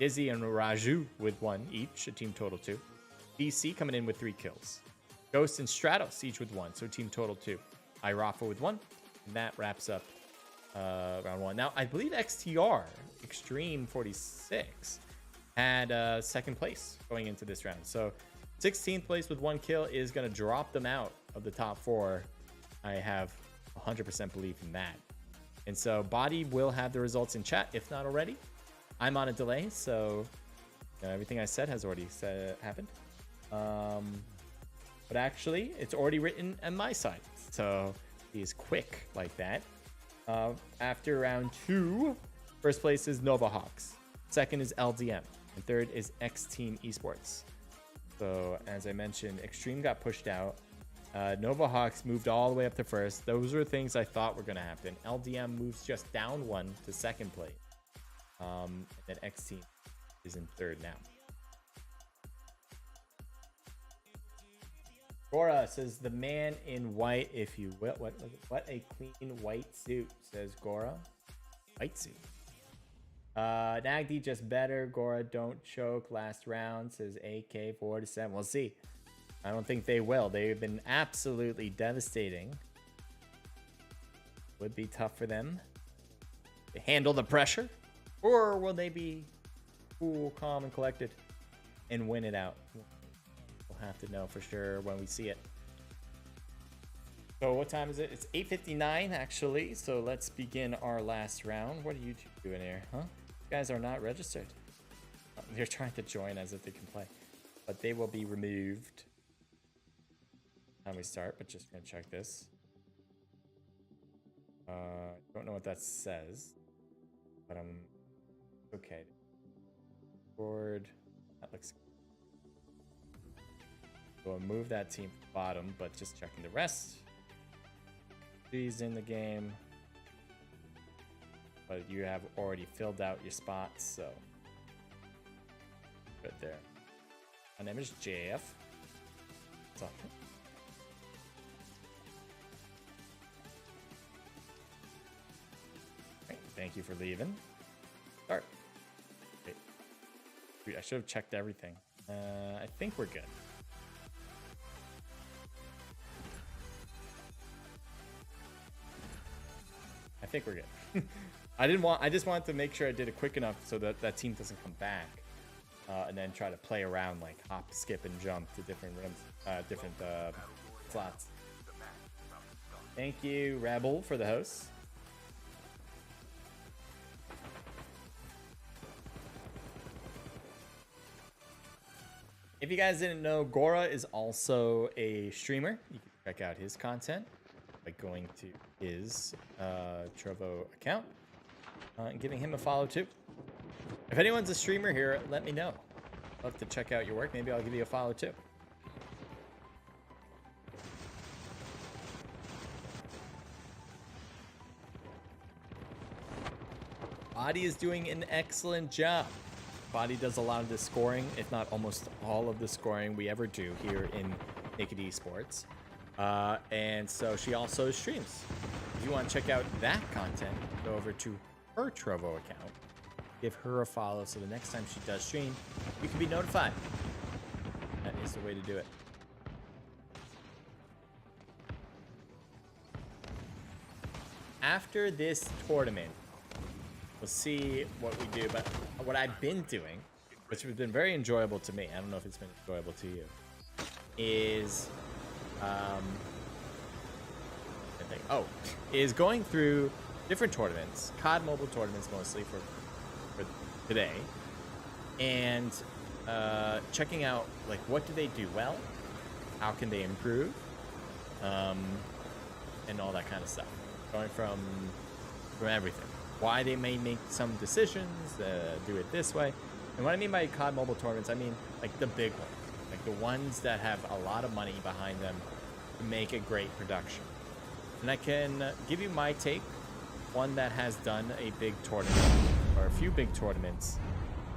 Dizzy and Raju with 1 each, a team total 2. BC coming in with 3 kills. Ghost and Stratos each with 1, so team total 2. Irafa with 1. And that wraps up round 1. Now, I believe XTR, Extreme 46, had 2nd place going into this round. So 16th place with 1 kill is going to drop them out of the top 4. I have 100% belief in that. And so Body will have the results in chat, if not already. I'm on a delay, so everything I said has already happened. But actually, it's already written on my side. So he's quick like that. After round 2, first place is Nova Hawks. Second is LDM. And third is X Team Esports. So as I mentioned, Extreme got pushed out. Nova Hawks moved all the way up to first. Those were things I thought were going to happen. LDM moves just down 1 to 2nd place. And then X Team is in 3rd now. Gora says the man in white, if you will. What a clean white suit, says Gora. White suit. Nagdi just better. Gora don't choke last round, says AK47. We'll see. I don't think they will. They've been absolutely devastating. Would be tough for them to handle the pressure. Or will they be cool, calm, and collected and win it out? We'll have to know for sure when we see it. So what time is it? It's 8:59 actually. So let's begin our last round. What are you two doing here? Huh? You guys are not registered. They're trying to join as if they can play. But they will be removed time we start, but just gonna check this. Don't know what that says, but I'm okay. Board. That looks good. So I'll move that team to the bottom, but just checking the rest. She's in the game, but you have already filled out your spots, so good there. My name is JF. What's up? Right, thank you for leaving. Start. Wait. Dude, I should have checked everything. I think we're good. I think we're good. I just wanted to make sure I did it quick enough so that that team doesn't come back, and then try to play around, like hop, skip, and jump to different rims, different slots. Thank you, Rebel, for the host. If you guys didn't know, Gora is also a streamer. You can check out his content by going to his Trovo account and giving him a follow too. If anyone's a streamer here, let me know. Love to check out your work. Maybe I'll give you a follow too. Body is doing an excellent job. Body does a lot of the scoring, if not almost all of the scoring we ever do here in Naked Esports. And so she also streams. If you want to check out that content, go over to her Trovo account. Give her a follow so the next time she does stream, you can be notified. That is the way to do it. After this tournament, we'll see what we do, but what I've been doing, which has been very enjoyable to me, I don't know if it's been enjoyable to you, is is going through different tournaments, COD mobile tournaments mostly for today, and checking out like what do they do well, how can they improve, and all that kind of stuff. Going from everything. Why they may make some decisions, do it this way. And what I mean by COD mobile tournaments, I mean like the big ones, like the ones that have a lot of money behind them to make a great production. And I can give you my take, one that has done a big tournament or a few big tournaments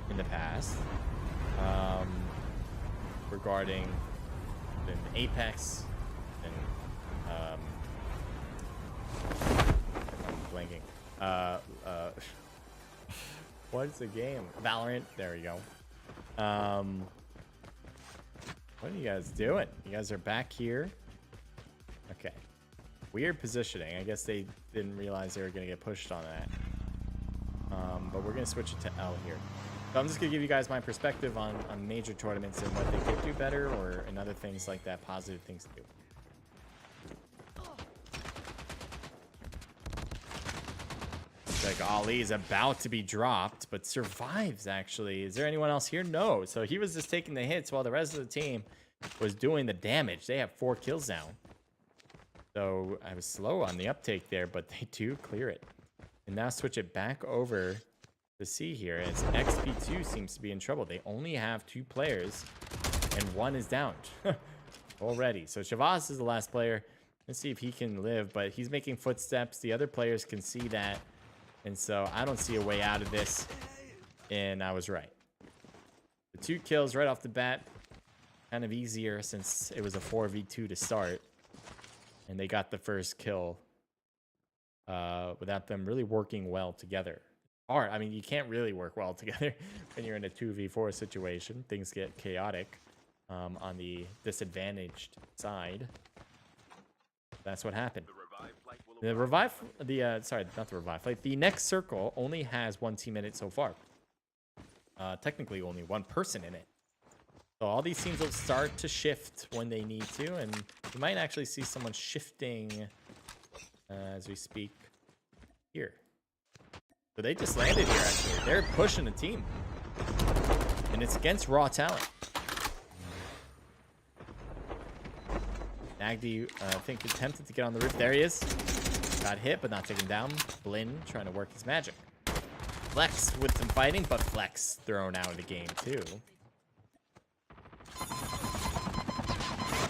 in the past, regarding Apex and I'm blanking. What is the game? Valorant. There we go. What are you guys doing? You guys are back here. Okay. Weird positioning. I guess they didn't realize they were going to get pushed on that. But we're going to switch it to L here. So I'm just going to give you guys my perspective on major tournaments and what they could do better, or and other things like that, positive things to do. Like Ali's about to be dropped, but survives actually. Is there anyone else here? No. So he was just taking the hits while the rest of the team was doing the damage. They have 4 kills now. So I was slow on the uptake there, but they do clear it. And now switch it back over to C here as XP2 seems to be in trouble. They only have 2 players and 1 is down already. So Shavaz is the last player. Let's see if he can live, but he's making footsteps. The other players can see that. And so I don't see a way out of this. And I was right. The 2 kills right off the bat. Kind of easier since it was a 4v2 to start. And they got the first kill without them really working well together. Hard. I mean, you can't really work well together when you're in a 2v4 situation. Things get chaotic on the disadvantaged side. That's what happened. The revive, sorry, not the revive flight. The next circle only has 1 team in it so far. Technically, only 1 person in it. So all these teams will start to shift when they need to, and you might actually see someone shifting as we speak here. So they just landed here, actually. They're pushing a team. And it's against raw talent. Nagdi, I think, attempted to get on the roof. There he is. Got hit, but not taken down. Blinn trying to work his magic. Flex with some fighting, but Flex thrown out of the game, too.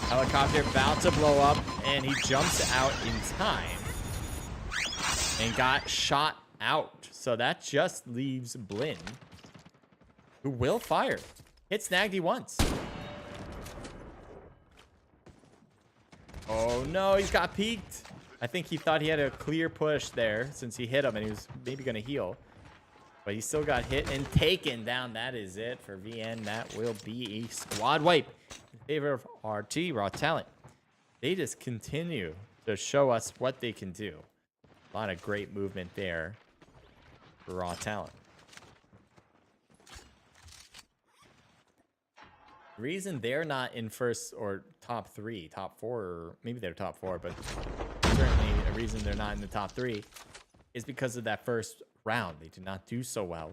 Helicopter about to blow up, and he jumps out in time. And got shot out. So that just leaves Blinn, who will fire. Hits Nagdi once. Oh no, he's got peeked. I think he thought he had a clear push there since he hit him and he was maybe going to heal. But he still got hit and taken down. That is it for VN. That will be a squad wipe in favor of RT, Raw Talent. They just continue to show us what they can do. A lot of great movement there for Raw Talent. The reason they're not in first or top 3, top 4, or maybe they're top 4, but certainly a reason they're not in the top 3 is because of that first round. They did not do so well.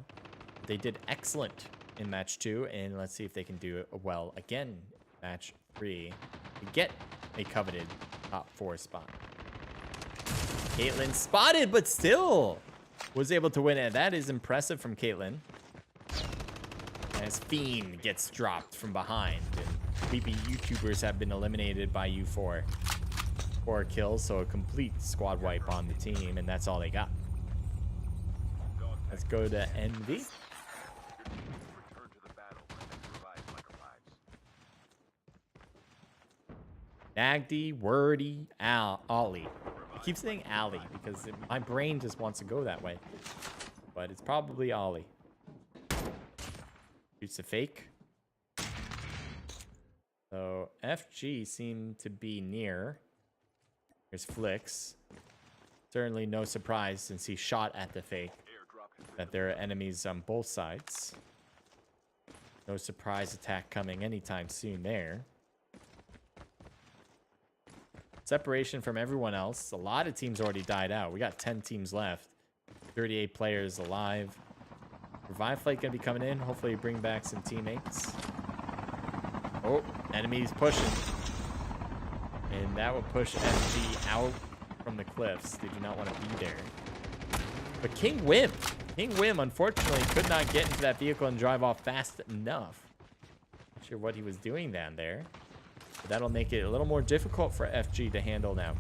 They did excellent in match 2, and let's see if they can do it well again in match 3 to get a coveted top 4 spot. Caitlyn spotted, but still was able to win it. That is impressive from Caitlyn. As Fiend gets dropped from behind, and creepy YouTubers have been eliminated by U4. 4 kills, so a complete squad wipe on the team, and that's all they got. Let's go to NV. Return to the battle and revive like arrives. Nagdi, Wordy, Ollie. I keep saying Allie because my brain just wants to go that way. But it's probably Ollie. Shoots a fake. So FG seem to be near. Here's Flicks. Certainly no surprise since he shot at the fake that there are enemies on both sides. No surprise attack coming anytime soon there. Separation from everyone else. A lot of teams already died out. We got 10 teams left. 38 players alive. Revive Flight gonna be coming in. Hopefully bring back some teammates. Oh, enemies pushing. And that will push FG out from the cliffs. They do not want to be there. But King Wim unfortunately could not get into that vehicle and drive off fast enough. Not sure what he was doing down there. But that'll make it a little more difficult for FG to handle now.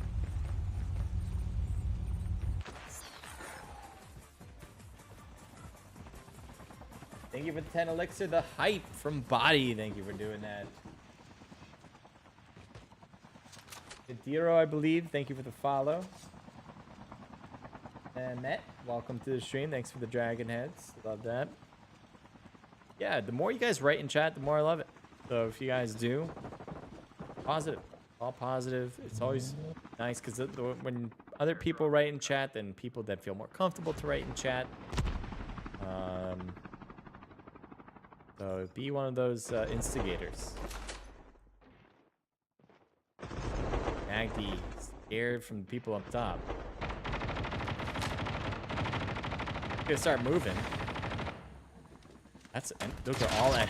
Thank you for the 10 elixir, the hype from Body. Thank you for doing that. Adiro, I believe. Thank you for the follow. And Matt, welcome to the stream. Thanks for the dragon heads. Love that. Yeah, the more you guys write in chat, the more I love it. So if you guys do, positive. All positive. It's always nice because when other people write in chat, then people that feel more comfortable to write in chat. So be one of those instigators. Magdi scared from the people up top. Gonna start moving. Those are all at.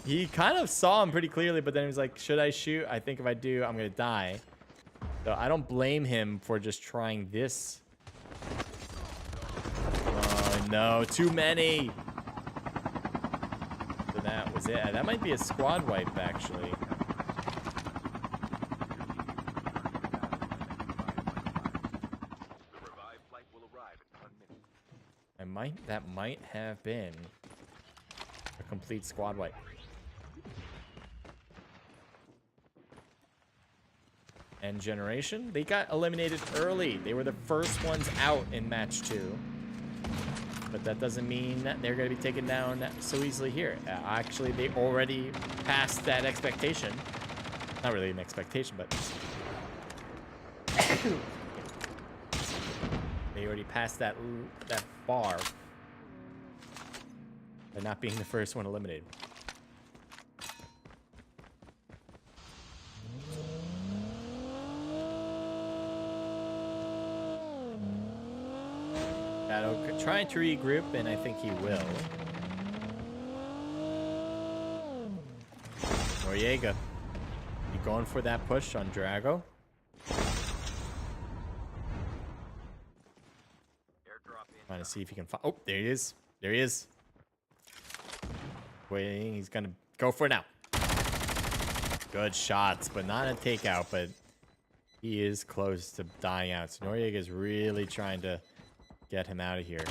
He kind of saw him pretty clearly, but then he was like, should I shoot? I think if I do, I'm gonna die. So I don't blame him for just trying this. Oh no, too many. So that was it. That might be a squad wipe actually. That might have been a complete squad wipe. And Generation, they got eliminated early. They were the first ones out in match 2. But that doesn't mean that they're going to be taken down so easily here. Actually, they already passed that expectation. Not really an expectation, but they already passed that bar. By not being the first one eliminated. Shadow trying to regroup, and I think he will. Noriega, you going for that push on Drago? Trying to see if he can find. Oh, there he is. There he is. Waiting, he's gonna go for it now. Good shots, but not a takeout, but he is close to dying out. So Noriega is really trying to get him out of here.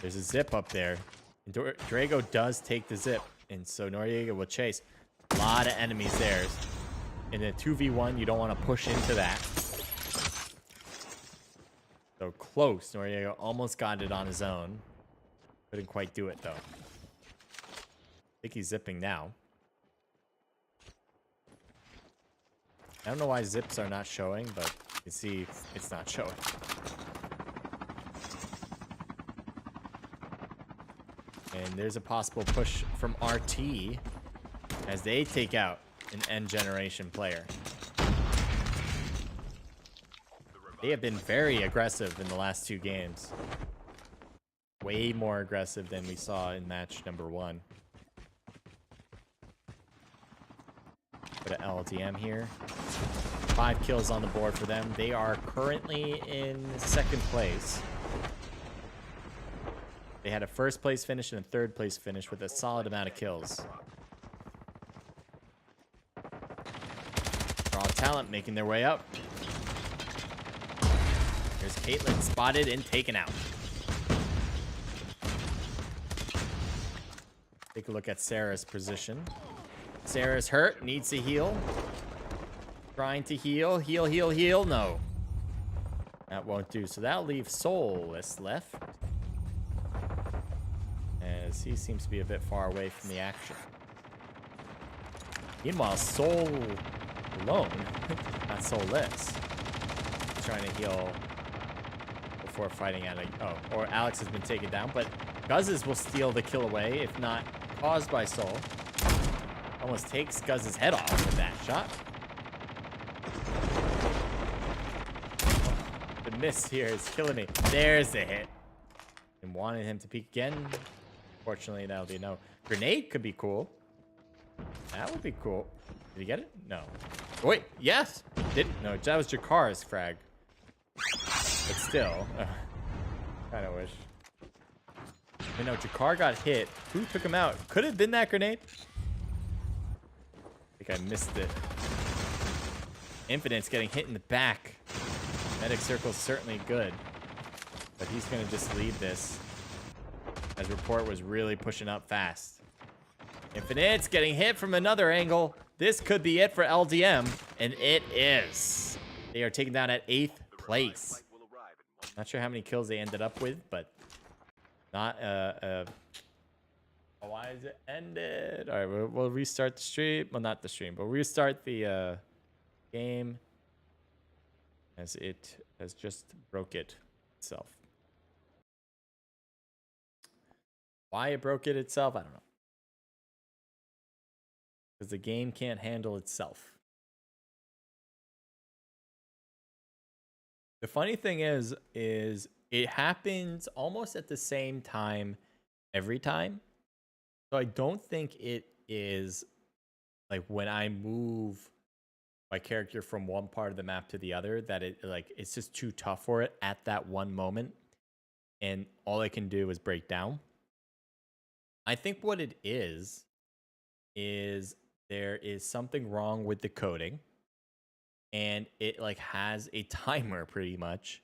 There's a zip up there. And Drago does take the zip, and so Noriega will chase. A lot of enemies there. In a 2v1, you don't want to push into that. So close. Noriega almost got it on his own. Couldn't quite do it, though. I think he's zipping now. I don't know why zips are not showing, but you see it's not showing. And there's a possible push from RT as they take out an N Generation player. They have been very aggressive in the last 2 games. way more aggressive than we saw in match number 1. Put an LTM here. 5 kills on the board for them. They are currently in 2nd place. They had a 1st place finish and a 3rd place finish with a solid amount of kills. Raw talent making their way up. Here's Caitlyn spotted and taken out. Take a look at Sarah's position. Sarah's hurt, needs to heal. Trying to heal, heal. No. That won't do. So that'll leave Soulless left. As he seems to be a bit far away from the action. Meanwhile, Soul alone, not Soulless, trying to heal before fighting at or Alex has been taken down, but Guzzes will steal the kill away, if not caused by Soul. Almost takes Guzz's head off with that shot. The miss here is killing me. There's the hit. And wanted him to peek again. Fortunately, that'll be a no. Grenade could be cool. That would be cool. Did he get it? No. Oh, wait, yes. Didn't. No, that was Jakar's frag. But still, kind of wish. You know, Jakar got hit. Who took him out? Could have been that grenade. I think I missed it. Infinite's getting hit in the back. Medic circle's certainly good. But he's going to just leave this. As Report was really pushing up fast. Infinite's getting hit from another angle. This could be it for LDM. And it is. They are taken down at 8th place. Not sure how many kills they ended up with, but not why is it ended? All right, we'll restart the stream. Well, not the stream, but we'll restart the game as it has just broke it itself. Why it broke it itself, I don't know. Because the game can't handle itself. The funny thing is it happens almost at the same time every time. So I don't think it is like when I move my character from one part of the map to the other that it's just too tough for it at that one moment. And all I can do is break down. I think what it is there is something wrong with the coding. And it like has a timer pretty much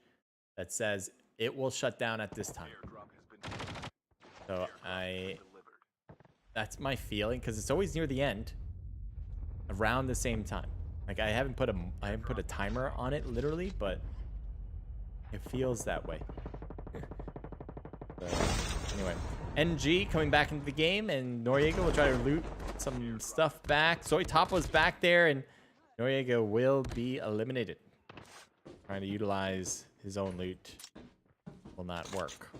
that says it will shut down at this time. So that's my feeling because it's always near the end, around the same time. Like I haven't put a timer on it literally, but it feels that way. So, anyway, NG coming back into the game, and Noriega will try to loot some stuff back. Zoitapo's back there, and Noriega will be eliminated. Trying to utilize his own loot will not work.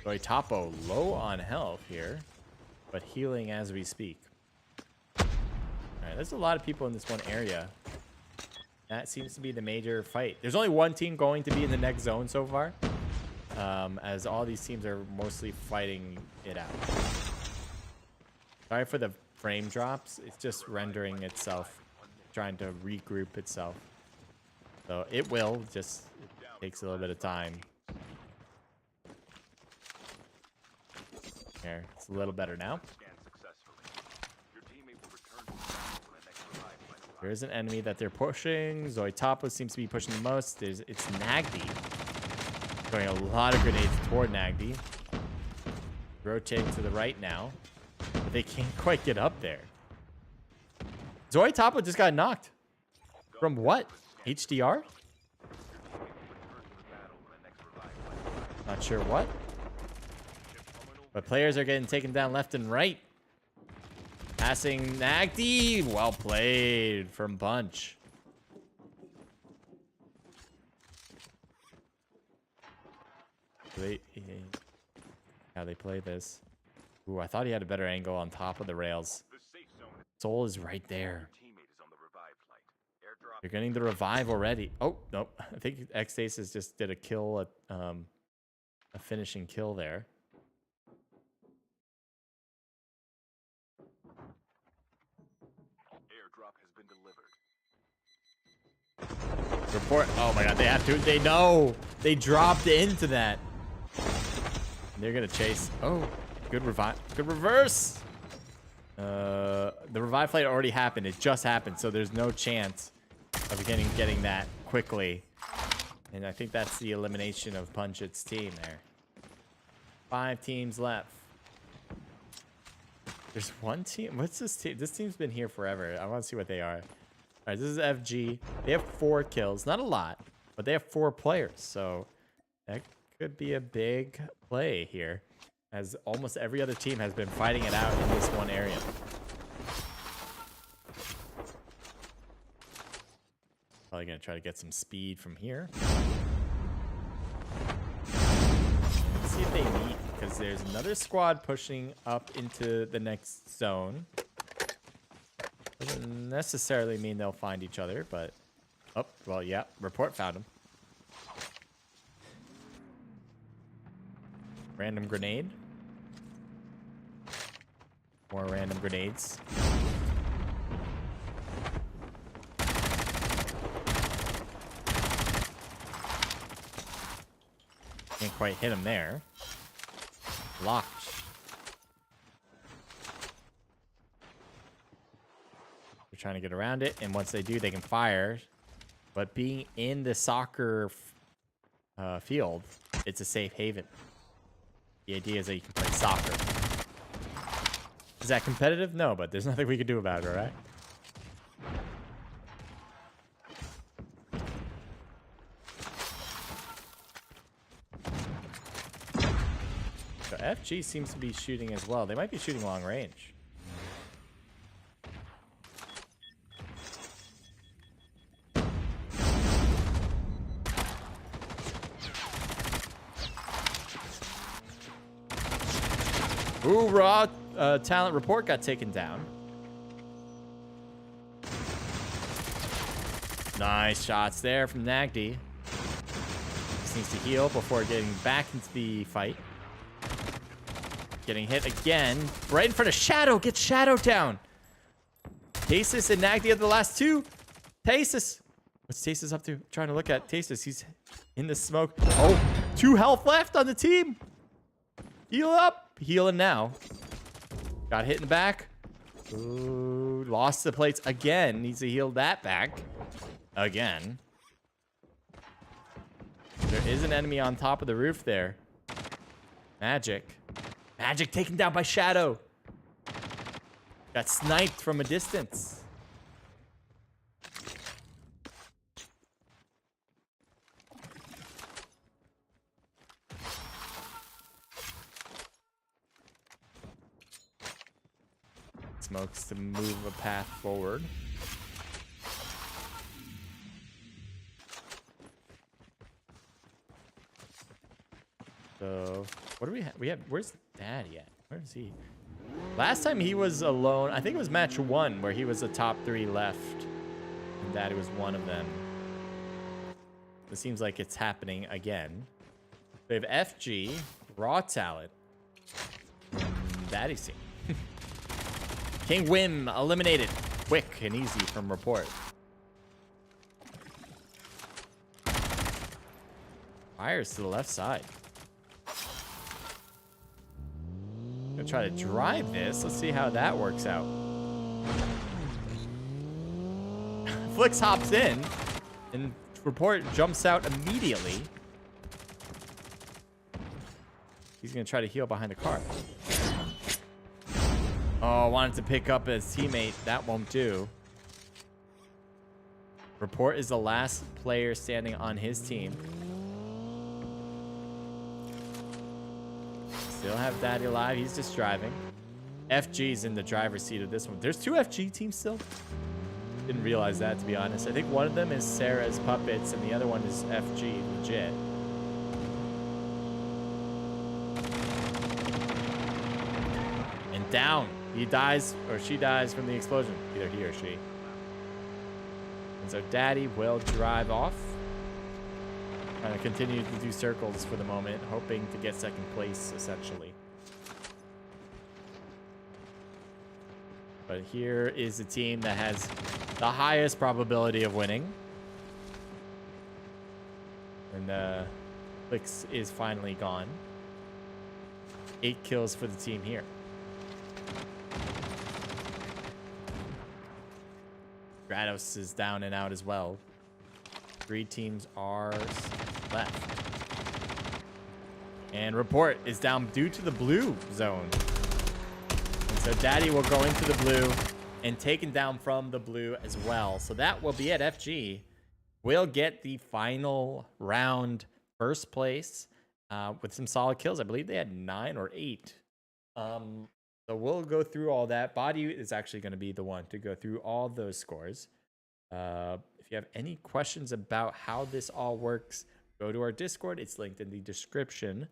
Zoitapo low on health here, but healing as we speak. Alright, there's a lot of people in this one area. That seems to be the major fight. There's only one team going to be in the next zone so far. As all these teams are mostly fighting it out. Sorry for the frame drops. It's just rendering itself, trying to regroup itself. So it will, just it takes a little bit of time. Here, it's a little better now. There's an enemy that they're pushing. Zoitapo seems to be pushing the most. It's Nagdi. Throwing a lot of grenades toward Nagdi. Rotating to the right now. But they can't quite get up there. Zoitapo just got knocked. From what? HDR? Not sure what. But players are getting taken down left and right. Passing Nagdi. Well played from Bunch. How they play this. Ooh, I thought he had a better angle on top of the rails. Soul is right there. They're getting the revive already. Oh, nope. I think Xasis just did a kill, a finishing kill there. Airdrop has been delivered. Report. Oh my god, they have to. They know. They dropped into that. They're going to chase. Oh, good revive. Good reverse. The revive flight already happened. It just happened, so there's no chance of getting that quickly. And I think that's the elimination of Punchett's team there. 5 teams left. There's one team. What's this team? This team's been here forever. I want to see what they are. All right, this is FG. They have 4 kills. Not a lot, but they have 4 players. So that could be a big play here, as almost every other team has been fighting it out in this one area. Probably going to try to get some speed from here. Let's see if they meet, because there's another squad pushing up into the next zone. Doesn't necessarily mean they'll find each other, but... Oh, well, yeah. Report found them. Random grenade. More random grenades. Can't quite hit him there. Locked. They're trying to get around it, and once they do, they can fire. But being in the soccer field, it's a safe haven. The idea is that you can play soccer. Is that competitive? No, but there's nothing we can do about it, all right? So FG seems to be shooting as well. They might be shooting long range. Ooh, raw talent report got taken down. Nice shots there from Nagdi. Just needs to heal before getting back into the fight. Getting hit again. Right in front of Shadow. Get Shadow down. Tasis and Nagdi are the last 2. Tasis. What's Tasis up to? Trying to look at Tasis. He's in the smoke. Oh, 2 health left on the team. Heal up. Healing now. Got hit in the back. Ooh, lost the plates again. Needs to heal that back. Again. There is an enemy on top of the roof there. Magic. Magic taken down by Shadow. Got sniped from a distance. Smokes to move a path forward. So, what do we have? Where's Daddy at? Where is he? Last time he was alone, I think it was match 1 where he was the top 3 left. And Daddy was one of them. It seems like it's happening again. We have FG, raw talent, Daddy's team. King Wim eliminated. Quick and easy from report. Fires to the left side. Gonna try to drive this. Let's see how that works out. Flix hops in, and report jumps out immediately. He's gonna try to heal behind the car. Oh, wanted to pick up his teammate. That won't do. Report is the last player standing on his team. Still have Daddy alive. He's just driving. FG's in the driver's seat of this one. There's 2 FG teams still. Didn't realize that, to be honest. I think one of them is Sarah's Puppets, and the other one is FG, legit. And down. He dies, or she dies from the explosion. Either he or she. And so Daddy will drive off. Kind of continue to do circles for the moment, hoping to get second place, essentially. But here is the team that has the highest probability of winning. And Flix is finally gone. 8 kills for the team here. Stratos is down and out as well. 3 teams are left. And Report is down due to the blue zone. And so Daddy will go into the blue and taken down from the blue as well. So that will be it. FG will get the final round first place with some solid kills. I believe they had 9 or 8. So we'll go through all that. Body is actually going to be the one to go through all those scores. If you have any questions about how this all works, go to our Discord. It's linked in the description.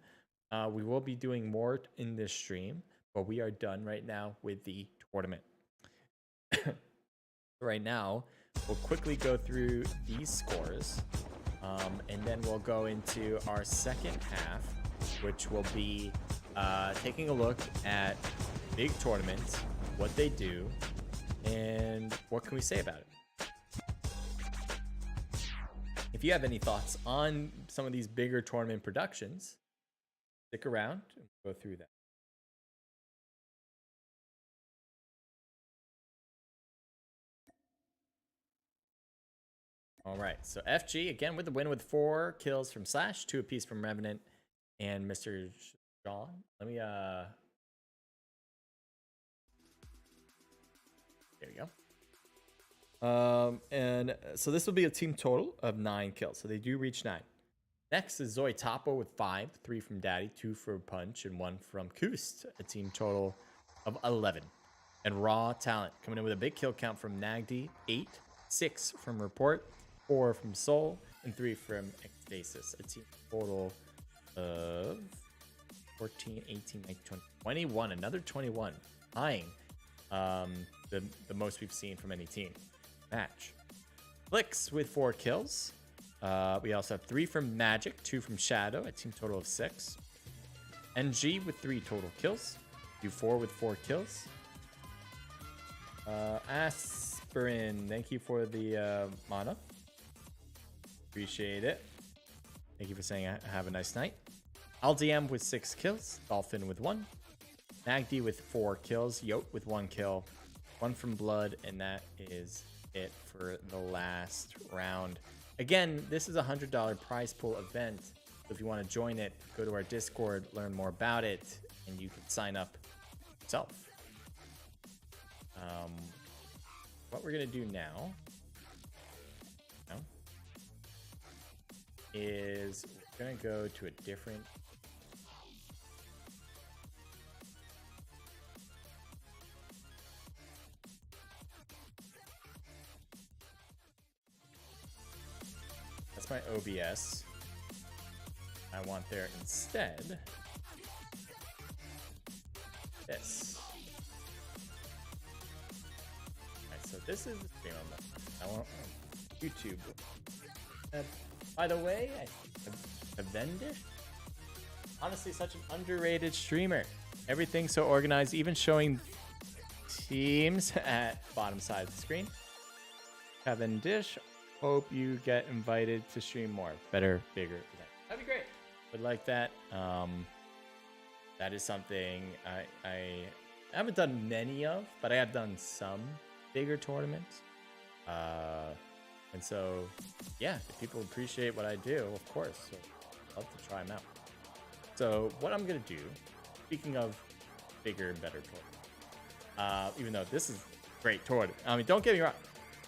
We will be doing more in this stream, but we are done right now with the tournament. Right now, we'll quickly go through these scores, and then we'll go into our second half, which will be taking a look at big tournaments, what they do, and what can we say about it. If you have any thoughts on some of these bigger tournament productions, stick around and go through that. All right, so FG again with the win with 4 kills from Slash, 2 apiece from Revenant and Mr. John. Let me there we go. And so this will be a team total of 9 kills. So they do reach 9. Next is Zoe Topo with 5, 3 from Daddy, 2 for Punch, and 1 from Koost. A team total of 11. And Raw Talent coming in with a big kill count from Nagdi, 8, 6 from Report, 4 from Soul, and 3 from Ecstasis. A team total of 14, 18, 19, 20, 21. Another 21. Tying the most we've seen from any team. Match. Flix with 4 kills. We also have 3 from Magic, 2 from Shadow, a team total of 6. NG with 3 total kills. U4 with 4 kills. Aspirin, thank you for the mana. Appreciate it. Thank you for saying have a nice night. LDM with 6 kills. Dolphin with 1. Magdi with 4 kills. Yote with 1 kill. 1 from Blood, and that is it for the last round. Again, this is a $100 prize pool event. So if you want to join it, go to our Discord, learn more about it, and you can sign up yourself. What we're going to do now is we're going to go to a different... That's my OBS. I want there instead this. Alright, so this is the stream I want YouTube. By the way, Avendish, honestly, such an underrated streamer. Everything's so organized, even showing teams at bottom side of the screen. Cavendish, hope you get invited to stream more. Better, bigger. That'd be great. Would like that. That is something I haven't done many of, but I have done some bigger tournaments. And so, yeah, if people appreciate what I do, of course, so I'd love to try them out. So what I'm going to do, speaking of bigger and better tournaments, even though this is a great tournament, I mean, don't get me wrong,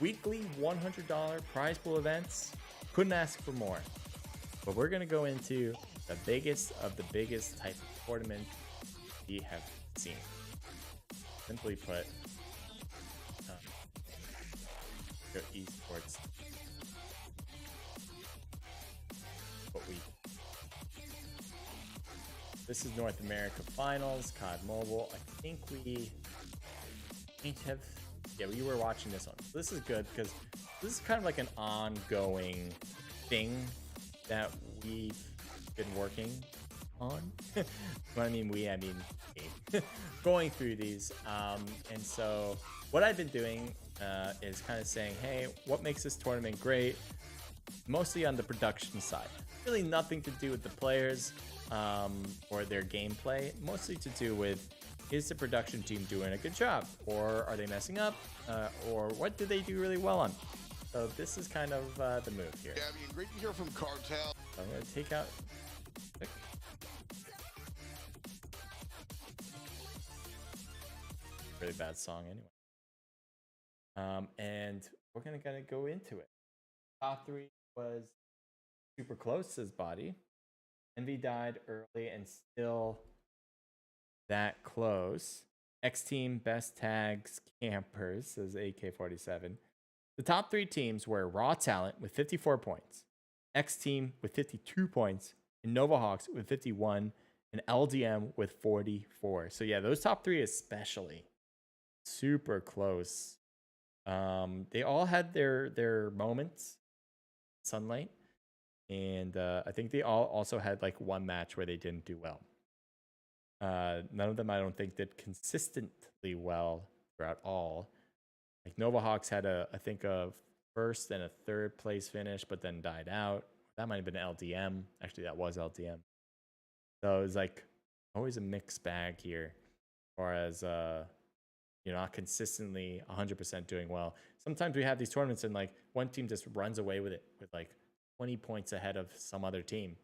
weekly $100 prize pool events, couldn't ask for more. But we're going to go into the biggest of the biggest type of tournament we have seen. Simply put, go esports. This is North America Finals, COD Mobile. I think we might have Yeah, we were watching this one. So this is good because this is kind of like an ongoing thing that we've been working on. When I mean we, I mean me. Going through these. And so what I've been doing is kind of saying, hey, what makes this tournament great? Mostly on the production side. Really nothing to do with the players or their gameplay. Mostly to do with, is the production team doing a good job? Or are they messing up? Or what do they do really well on? So this is kind of the move here. Yeah, I mean, great to hear from Cartel. So I'm going to take out... Really bad song anyway. And we're going to go into it. Top 3 was super close to his body. Envy died early and still that close. X team best tags campers, says AK47. The top 3 teams were Raw Talent with 54 points, X team with 52 points, and Novahawks with 51, and LDM with 44. So yeah, those top 3 especially super close. They all had their moments, Sunlight, and I think they all also had like one match where they didn't do well. None of them, I don't think, did consistently well throughout all. Like Novahawks had I think a first and a third place finish, but then died out. That might have been LDM. Actually, that was LDM. So it was like always a mixed bag here, as far as you're not consistently 100% doing well. Sometimes we have these tournaments and like one team just runs away with it with like 20 points ahead of some other team.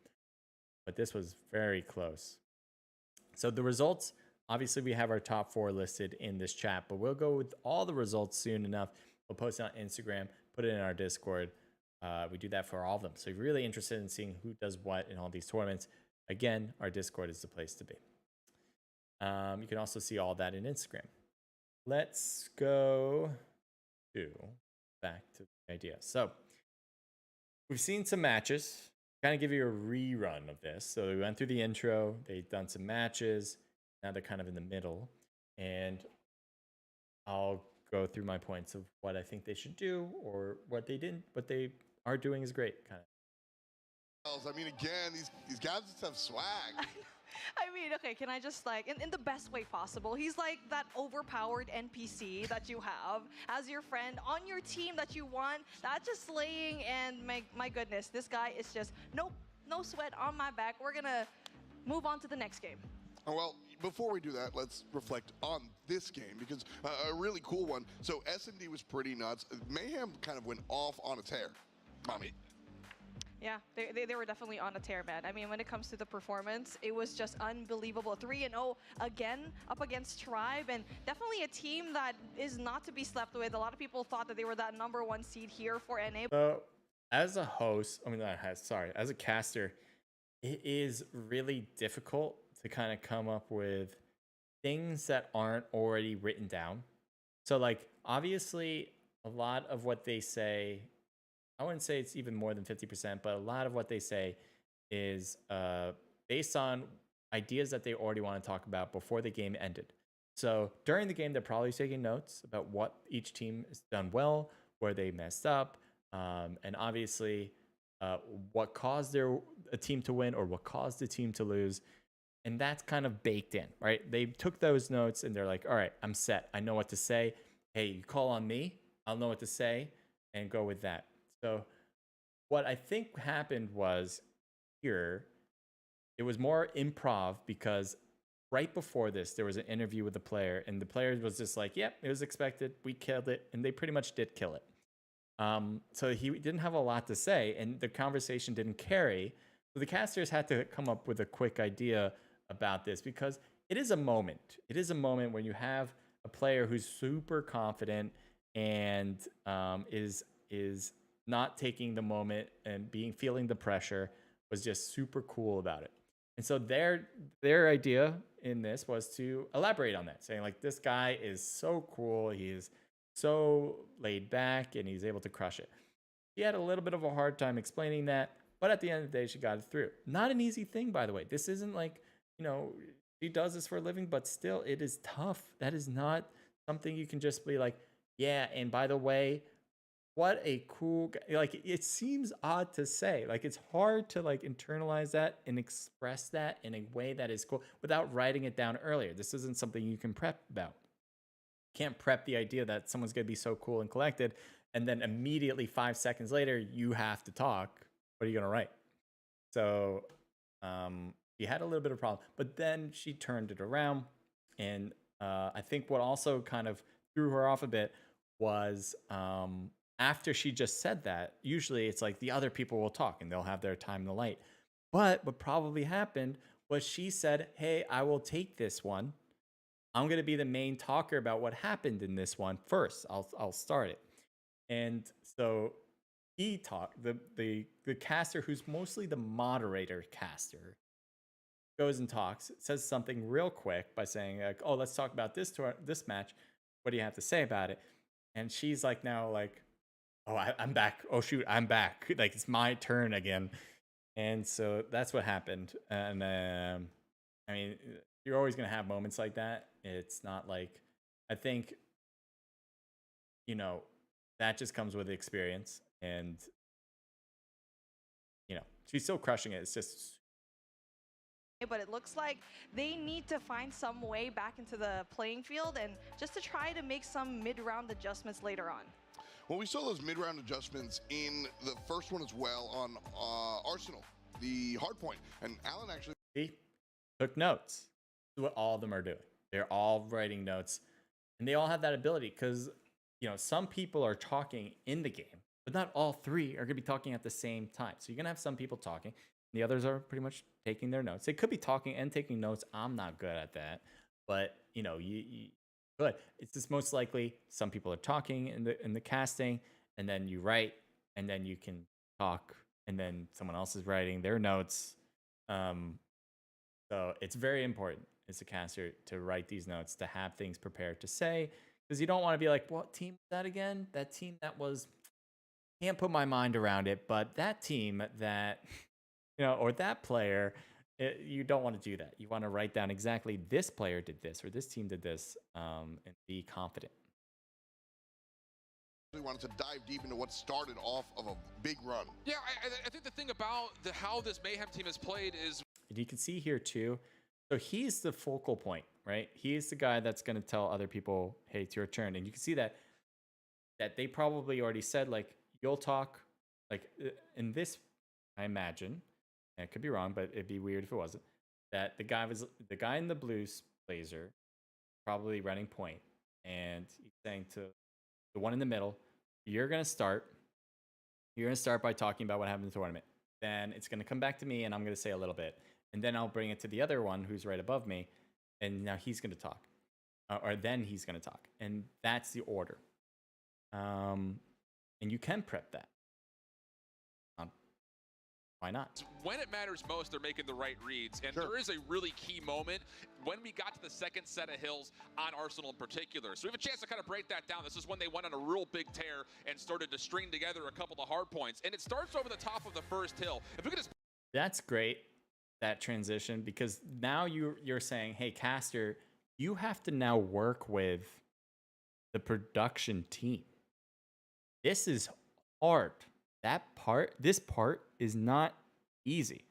But this was very close. So the results, obviously we have our top 4 listed in this chat, but we'll go with all the results soon enough. We'll post it on Instagram, put it in our Discord. We do that for all of them. So if you're really interested in seeing who does what in all these tournaments, again, our Discord is the place to be. You can also see all that in Instagram. Let's go back to the idea. So we've seen some matches. Kind of give you a rerun of this. So we went through the intro. They've done some matches. Now they're kind of in the middle. And I'll go through my points of what I think they should do or what they didn't. What they are doing is great, kind of. I mean, again, these guys just have swag. I mean, okay, can I just like, in the best way possible, he's like that overpowered NPC that you have as your friend on your team that you want, not just slaying, and my goodness, this guy is just, nope, no sweat on my back. We're gonna move on to the next game. Well, before we do that, let's reflect on this game, because a really cool one. So S&D was pretty nuts. Mayhem kind of went off on a tear. Mommy. Yeah, they were definitely on a tear, man. I mean, when it comes to the performance, it was just unbelievable. 3-0 again up against Tribe, and definitely a team that is not to be slept with. A lot of people thought that they were that #1 seed here for NA. So as a host, as a caster, it is really difficult to kind of come up with things that aren't already written down. So like, obviously, a lot of what they say, I wouldn't say it's even more than 50%, but a lot of what they say is based on ideas that they already want to talk about before the game ended. So during the game, they're probably taking notes about what each team has done well, where they messed up, and obviously what caused a team to win or what caused the team to lose. And that's kind of baked in, right? They took those notes and they're like, all right, I'm set. I know what to say. Hey, you call on me, I'll know what to say and go with that. So what I think happened was here, it was more improv because right before this, there was an interview with the player and the player was just like, yep, it was expected. We killed it. And they pretty much did kill it. So he didn't have a lot to say and the conversation didn't carry. So the casters had to come up with a quick idea about this because it is a moment. It is a moment when you have a player who's super confident and is not taking the moment and feeling the pressure, was just super cool about it. And so their idea in this was to elaborate on that, saying like, this guy is so cool, he is so laid back, and he's able to crush it. She had a little bit of a hard time explaining that, but at the end of the day, she got it through. Not an easy thing, by the way. This isn't like, she does this for a living, but still, it is tough. That is not something you can just be like, Yeah, and by the way, what a cool guy. Like, it seems odd to say. Like, it's hard to like internalize that and express that in a way that is cool without writing it down earlier. This isn't something you can prep about. Can't prep the idea that someone's going to be so cool and collected, and then immediately 5 seconds later you have to talk. What are you going to write? So she had a little bit of problem, but then she turned it around. And I think what also kind of threw her off a bit was after she just said that, usually it's like the other people will talk and they'll have their time in the light. But what probably happened was she said, hey, I will take this one. I'm going to be the main talker about what happened in this one first. I'll start it. And so he talked, the caster, who's mostly the moderator caster, goes and talks, says something real quick by saying like, oh, let's talk about this match. What do you have to say about it? And she's like, now like, oh, I'm back. Oh shoot, I'm back. Like, it's my turn again. And so that's what happened. And I mean, you're always going to have moments like that. It's not like, I think, you know, that just comes with experience. And, you know, she's still crushing it. It's just, But it looks like they need to find some way back into the playing field and just to try to make some mid-round adjustments later on. Well, we saw those mid-round adjustments in the first one as well on Arsenal, the hard point. And Alan actually he took notes. This is what all of them are doing. They're all writing notes. And they all have that ability because, you know, some people are talking in the game, but not all three are going to be talking at the same time. So you're going to have some people talking. The others are pretty much taking their notes. They could be talking and taking notes. I'm not good at that. But, you know, you could. It's just most likely some people are talking in the casting, and then you write, and then you can talk, and then someone else is writing their notes. So it's very important as a caster to write these notes, to have things prepared to say, because you don't want to be like, what team was that again? That team that was, can't put my mind around it, but that team that, you know, or that player, you don't want to do that. You want to write down exactly this player did this or this team did this, and be confident. wanted to dive deep into what started off of a big run. Yeah, I think the thing about how this Mayhem team has played is... And you can see here too, so he's the focal point, right? He's the guy that's going to tell other people, hey, it's your turn. And you can see that they probably already said, like, you'll talk, like, in this, I imagine, and it could be wrong, but it'd be weird if it wasn't, that the guy in the blue blazer, probably running point, and he's saying to the one in the middle, you're going to start by talking about what happened in the tournament. Then it's going to come back to me, and I'm going to say a little bit. And then I'll bring it to the other one who's right above me, and now he's going to talk. Or then he's going to talk. And that's the order. And you can prep that. Why not? When it matters most, they're making the right reads. And Sure. there is a really key moment when we got to the second set of hills on Arsenal in particular. So we have a chance to kind of break that down. This is when they went on a real big tear and started to string together a couple of hard points. And it starts over the top of the first hill. If we could just... That's great, that transition, because now you're saying, hey, caster, you have to now work with the production team. This is hard. This part is not easy,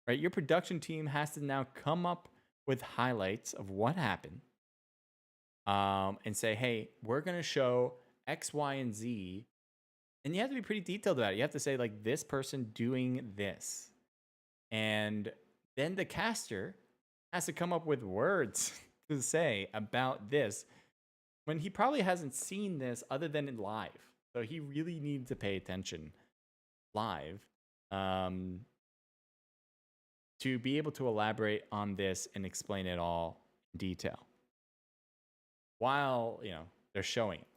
right? Your production team has to now come up with highlights of what happened, and say, hey, we're going to show X, Y, and Z. And you have to be pretty detailed about it. You have to say, like, this person doing this. And then the caster has to come up with words to say about this when he probably hasn't seen this other than in live. So he really needs to pay attention live, to be able to elaborate on this and explain it all in detail while, you know, they're showing it.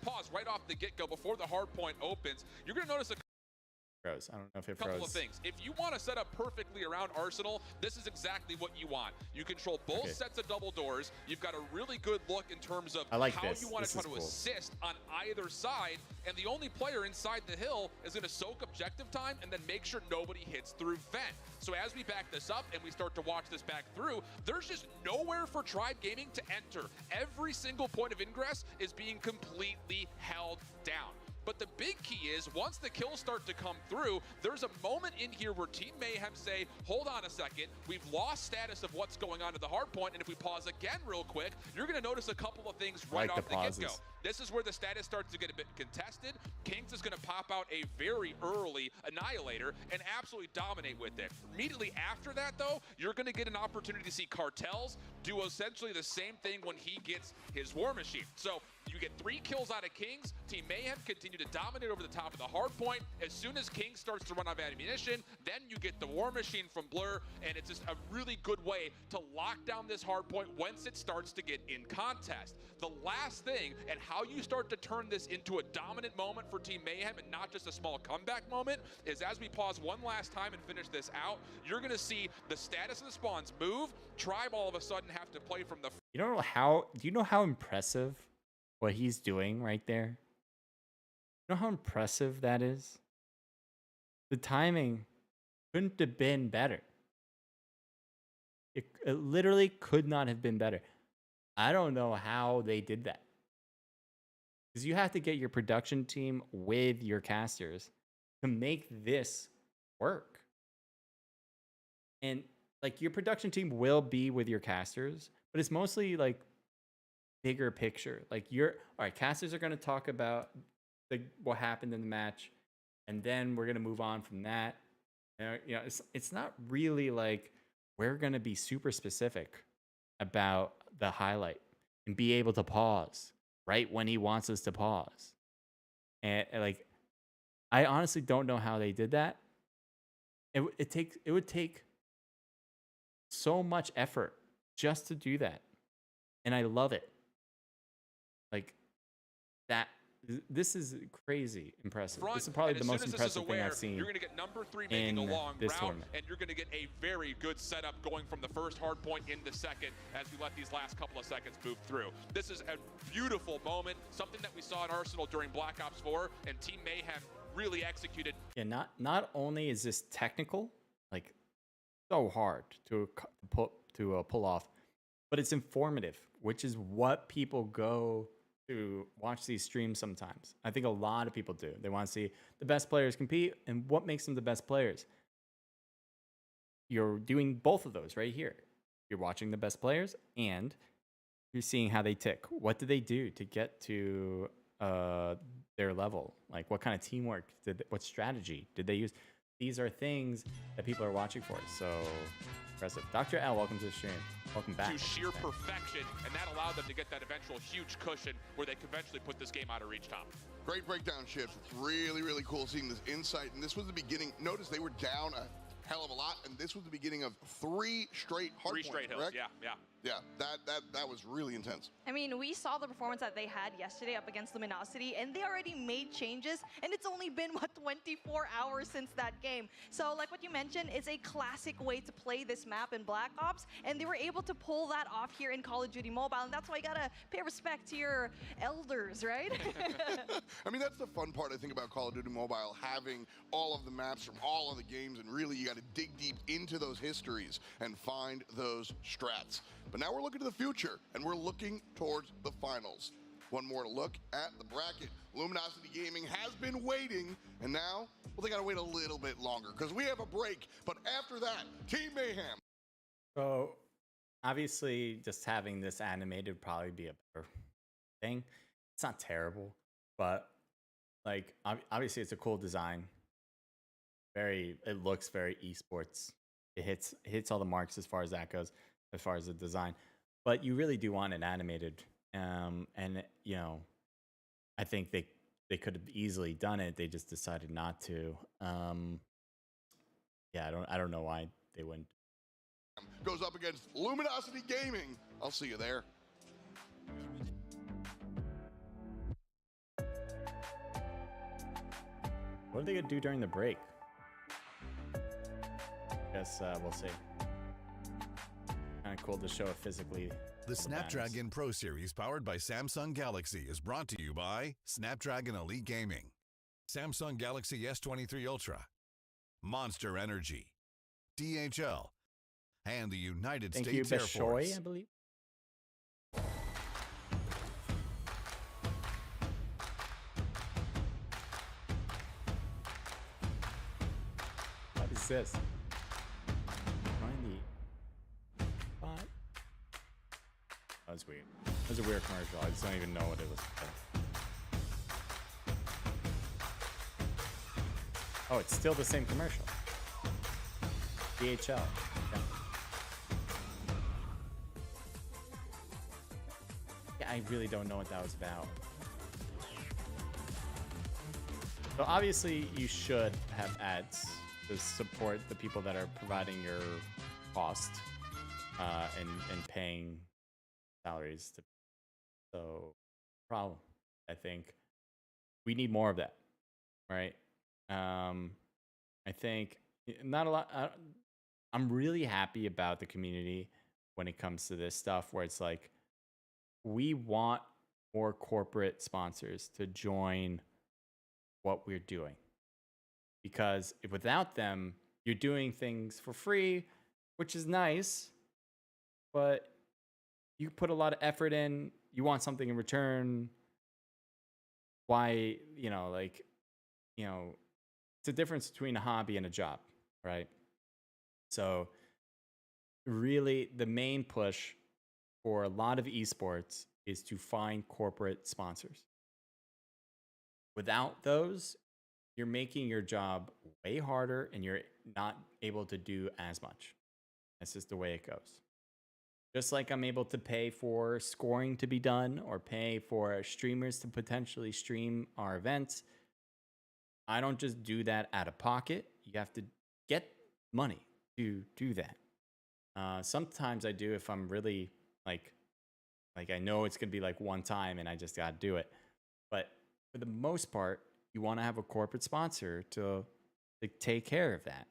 Pause right off the get-go before the hard point opens. You're going to notice a Froze. I don't know if it Couple of froze. things. If you want to set up perfectly around Arsenal, this is exactly what you want. You control both sets of double doors. You've got a really good look in terms of I like how this. you want This to try is to cool. assist on either side. And the only player inside the hill is going to soak objective time and then make sure nobody hits through vent. So as we back this up and we start to watch this back through, there's just nowhere for Tribe Gaming to enter. Every single point of ingress is being completely held down. But the big key is once the kills start to come through, there's a moment in here where Team Mayhem say, hold on a second, we've lost status of what's going on at the hard point, and if we pause again real quick, you're going to notice a couple of things right off the get-go. This is where the status starts to get a bit contested. Kings is going to pop out a very early Annihilator and absolutely dominate with it. Immediately after that, though, you're going to get an opportunity to see Cartels do essentially the same thing when he gets his War Machine. So you get 3 kills out of Kings. Team Mayhem continue to dominate over the top of the hard point. As soon as King starts to run out of ammunition, then you get the War Machine from Blur, and it's just a really good way to lock down this hard point once it starts to get in contest. The last thing, and how you start to turn this into a dominant moment for Team Mayhem and not just a small comeback moment, is as we pause one last time and finish this out, you're going to see the status of the spawns move. Tribe all of a sudden have to play from the... Do you know how impressive what he's doing right there? You know how impressive that is? The timing couldn't have been better. It literally could not have been better. I don't know how they did that. Because you have to get your production team with your casters to make this work. And like your production team will be with your casters, but it's mostly like bigger picture. Like all right, casters are going to talk about what happened in the match, and then we're going to move on from that. You know, it's not really like we're going to be super specific about the highlight and be able to pause right when he wants us to pause. And like, I honestly don't know how they did that. It would take so much effort just to do that. And I love it. Like that. This is crazy impressive. This is probably the most impressive thing I've seen. You're going to get number 3 making a long this route, tournament. and you're going to get a very good setup going from the first hard point in the second as we let these last couple of seconds move through. This is a beautiful moment, something that we saw in Arsenal during Black Ops 4, and Team Mayhem really executed. Yeah, not only is this technical, like so hard to pull off, but it's informative, which is what people go to watch these streams sometimes. I think a lot of people do. They want to see the best players compete and what makes them the best players. You're doing both of those right here. You're watching the best players and you're seeing how they tick. What did they do to get to their level? Like what kind of teamwork what strategy did they use? These are things that people are watching for. So impressive. Dr. L, welcome to the stream. Welcome back. To sheer perfection, and that allowed them to get that eventual huge cushion where they could eventually put this game out of reach, Tom. Great breakdown shifts. It's really, really cool seeing this insight. And this was the beginning. Notice they were down a hell of a lot, and this was the beginning of 3 straight hard points, straight hills, correct? yeah. Yeah, that was really intense. I mean, we saw the performance that they had yesterday up against Luminosity, and they already made changes, and it's only been, 24 hours since that game. So, like what you mentioned, it's a classic way to play this map in Black Ops, and they were able to pull that off here in Call of Duty Mobile, and that's why you gotta pay respect to your elders, right? I mean, that's the fun part, I think, about Call of Duty Mobile, having all of the maps from all of the games, and really you gotta dig deep into those histories and find those strats. But now we're looking to the future, and we're looking towards the finals. One more look at the bracket. Luminosity Gaming has been waiting, and now, well, they gotta wait a little bit longer, because we have a break. But after that, Team Mayhem. So, obviously, just having this animated would probably be a better thing. It's not terrible, but, like, obviously it's a cool design. It looks very esports. It hits all the marks as far as that goes, as far as the design. But you really do want it animated. And, you know, I think they could have easily done it. They just decided not to. Yeah, I don't know why they wouldn't. Goes up against Luminosity Gaming. I'll see you there. What are they going to do during the break? guess we'll see. Kind of cool to show it physically. The Snapdragon Pro Series powered by Samsung Galaxy is brought to you by Snapdragon Elite Gaming, Samsung Galaxy S23 Ultra, Monster Energy, DHL, and the United Thank you, States Air Force. Bishoy, I believe. What is this? Find the spot. That was weird. That was a weird commercial. I just don't even know what it was for. Oh, it's still the same commercial. DHL. Yeah. Yeah, I really don't know what that was about. So obviously you should have ads to support the people that are providing your cost and paying salaries to. So problem, I think we need more of that, right? I think not a lot. I'm really happy about the community when it comes to this stuff, where it's like we want more corporate sponsors to join what we're doing, because if without them, you're doing things for free, which is nice, but you put a lot of effort in, you want something in return. Why, it's a difference between a hobby and a job, right? So really the main push for a lot of esports is to find corporate sponsors. Without those, you're making your job way harder and you're not able to do as much. That's just the way it goes. Just like I'm able to pay for scoring to be done or pay for streamers to potentially stream our events, I don't just do that out of pocket. You have to get money to do that. Sometimes I do if I'm really like I know it's going to be like one time and I just got to do it. But for the most part, you want to have a corporate sponsor to take care of that.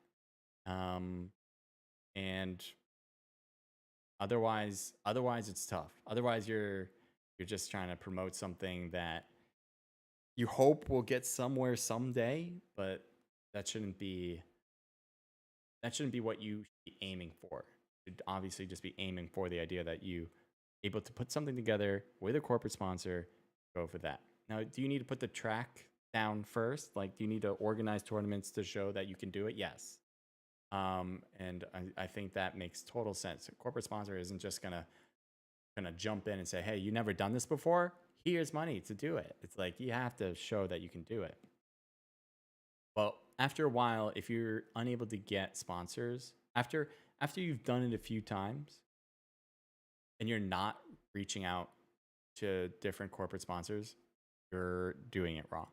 And otherwise it's tough. Otherwise you're just trying to promote something that you hope will get somewhere someday, but that shouldn't be what you should be aiming for. You should obviously just be aiming for the idea that you able to put something together with a corporate sponsor, go for that. Now, do you need to put the track down first? Like, do you need to organize tournaments to show that you can do it? Yes. And I think that makes total sense. A corporate sponsor isn't just gonna jump in and say, hey, you never done this before? Here's money to do it. It's like you have to show that you can do it. Well, after a while, if you're unable to get sponsors, after you've done it a few times and you're not reaching out to different corporate sponsors, you're doing it wrong.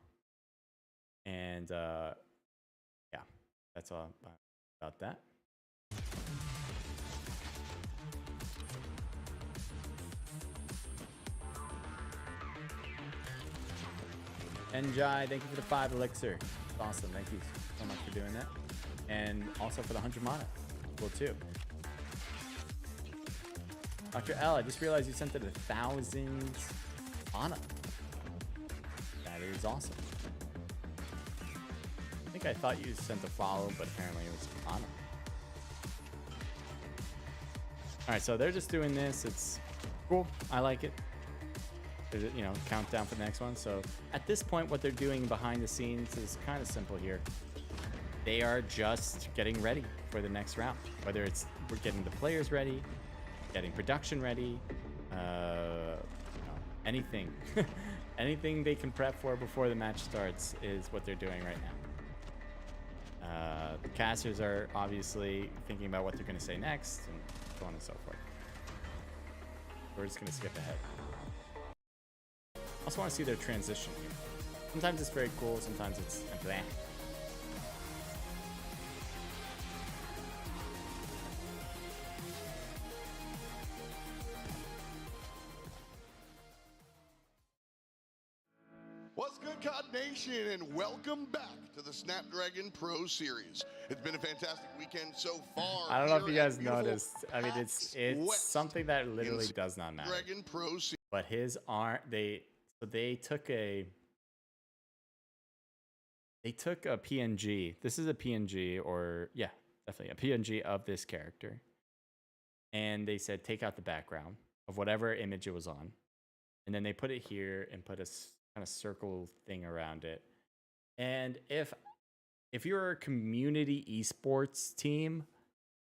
And yeah, that's all about that. Enjai, thank you for the 5 elixir. That's awesome. Thank you so much for doing that. And also for the 100 mana. Cool too. Dr. L, I just realized you sent it 1,000 mana. That is awesome. I think I thought you sent a follow, but apparently it was mana. Alright, so they're just doing this. It's cool. I like it. There's a, countdown for the next one. So at this point, what they're doing behind the scenes is kind of simple here. They are just getting ready for the next round. Whether it's we're getting the players ready, getting production ready, anything. Anything they can prep for before the match starts is what they're doing right now. The casters are obviously thinking about what they're going to say next and so on and so forth. We're just going to skip ahead. I also want to see their transition here. Sometimes it's very cool, sometimes it's blah. What's good, COD Nation? Nation, and welcome back to the Snapdragon Pro Series. It's been a fantastic weekend so far. I don't know if you here at guys beautiful noticed. I mean, PAX it's West something that in literally does not matter. Snapdragon Pro Series. But his arm, they took a PNG. This is a PNG, or yeah, definitely a PNG of this character. And they said take out the background of whatever image it was on, and then they put it here and put a kind of circle thing around it. And if you're a community esports team,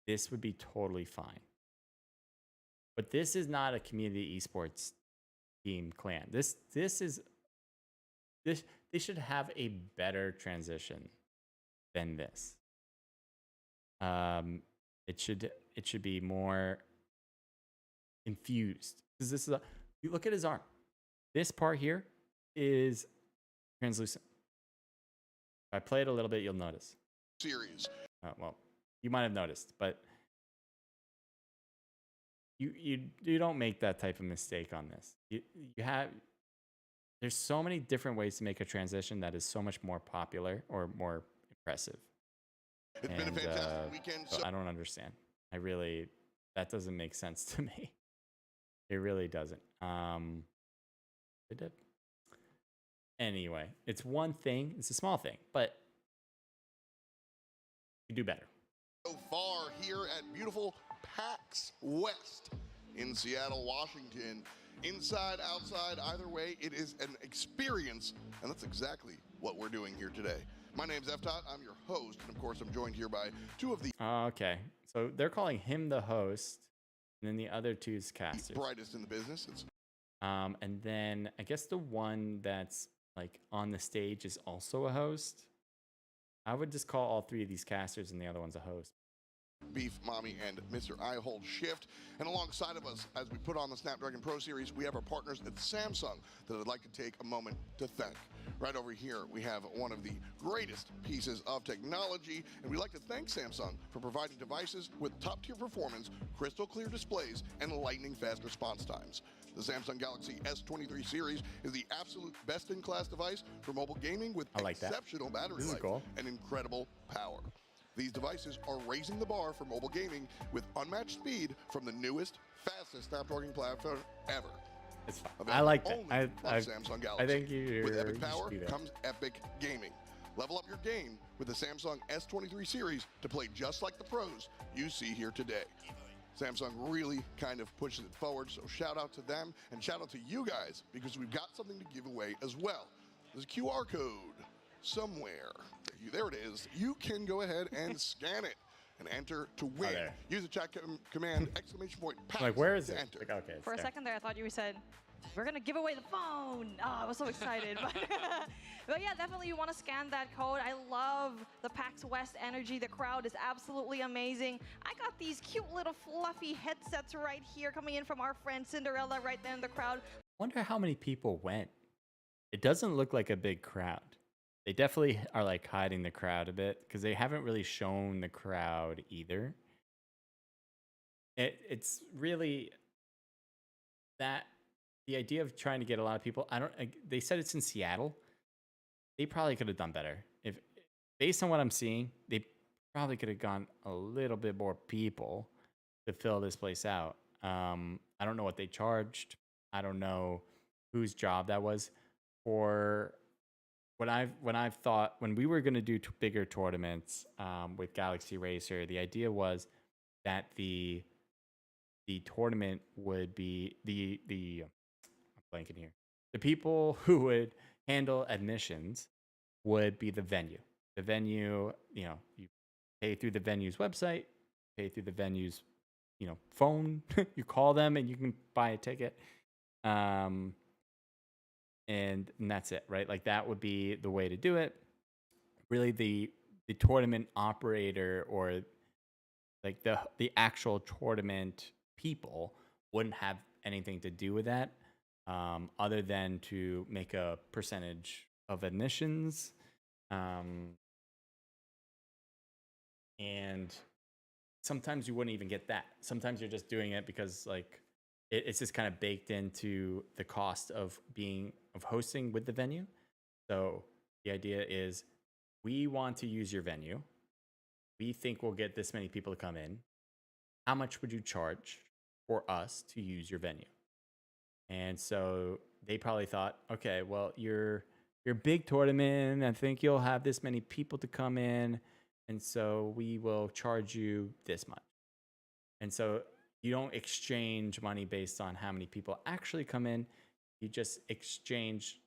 this would be totally fine. But this is not a community esports team clan. They should have a better transition than this. It should be more infused, because this is you look at his arm. This part here is translucent. If I play it a little bit, you'll notice. Series. Well, you might have noticed, but you don't make that type of mistake on this. There's so many different ways to make a transition that is so much more popular or more impressive. It's been a fantastic weekend. So I don't understand. That doesn't make sense to me. It really doesn't. It did. Anyway, it's one thing. It's a small thing, but you do better. So far here at beautiful PAX West in Seattle, Washington. Inside, outside, either way, it is an experience, and that's exactly what we're doing here today. My name's F-Tot, I'm your host, and of course I'm joined here by two of the Okay, so they're calling him the host, and then the other two is casters. brightest in the business. And then I guess the one that's like on the stage is also a host. I would just call all three of these casters and the other one's a host. Beef Mommy and Mr. I Hold Shift. And alongside of us, as we put on the Snapdragon Pro Series, we have our partners at Samsung that I'd like to take a moment to thank. Right over here, we have one of the greatest pieces of technology, and we'd like to thank Samsung for providing devices with top-tier performance, crystal clear displays, and lightning-fast response times. The Samsung Galaxy S23 series is the absolute best-in-class device for mobile gaming with exceptional battery life and incredible power. These devices are raising the bar for mobile gaming with unmatched speed from the newest, fastest Snapdragon platform ever. It's fine. I like that. Samsung Galaxy. I think with epic power comes epic gaming. Level up your game with the Samsung S23 series to play just like the pros you see here today. Samsung really kind of pushes it forward, so shout out to them and shout out to you guys because we've got something to give away as well. There's a QR code somewhere. There it is. You can go ahead and scan it and enter to win. Use the chat command !PAX like, where is to it? enter. Like, okay, For a second there, I thought you said, we're going to give away the phone. Oh, I was so excited. But yeah, definitely you want to scan that code. I love the PAX West energy. The crowd is absolutely amazing. I got these cute little fluffy headsets right here coming in from our friend Cinderella right there in the crowd. Wonder how many people went. It doesn't look like a big crowd. They definitely are like hiding the crowd a bit because they haven't really shown the crowd either. It's really that the idea of trying to get a lot of people. They said it's in Seattle. They probably could have done better. If based on what I'm seeing, they probably could have gone a little bit more people to fill this place out. I don't know what they charged. I don't know whose job that was. For when I've thought when we were going to do bigger tournaments with Galaxy Racer, the idea was that the tournament would be I'm blanking here. The people who would handle admissions would be the venue. The venue, you pay through the venue's website, pay through the venue's, phone. You call them and you can buy a ticket. And that's it, right? Like that would be the way to do it. Really, the tournament operator or like the actual tournament people wouldn't have anything to do with that, other than to make a percentage of admissions, and sometimes you wouldn't even get that. Sometimes you're just doing it because like it's just kind of baked into the cost of hosting with the venue. So The idea is we want to use your venue. We think we'll get this many people to come in. How much would you charge for us to use your venue? And so they probably thought, okay, well, your big tournament, I think you'll have this many people to come in, and so we will charge you this much. And so you don't exchange money based on how many people actually come in. You just exchange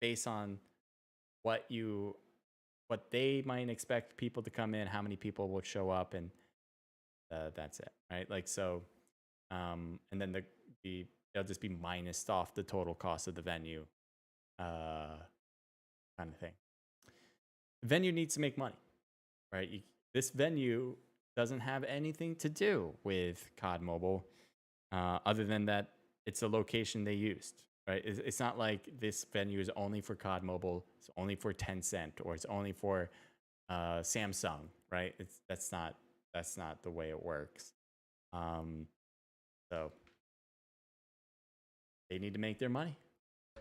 based on what they might expect people to come in, how many people will show up, and that's it, right? Like so, and then they'll just be minused off the total cost of the venue, kind of thing. The venue needs to make money, right? This venue doesn't have anything to do with COD Mobile, other than that it's a location they used, right? It's not like this venue is only for COD Mobile, it's only for Tencent, or it's only for Samsung, right? That's not the way it works. So they need to make their money.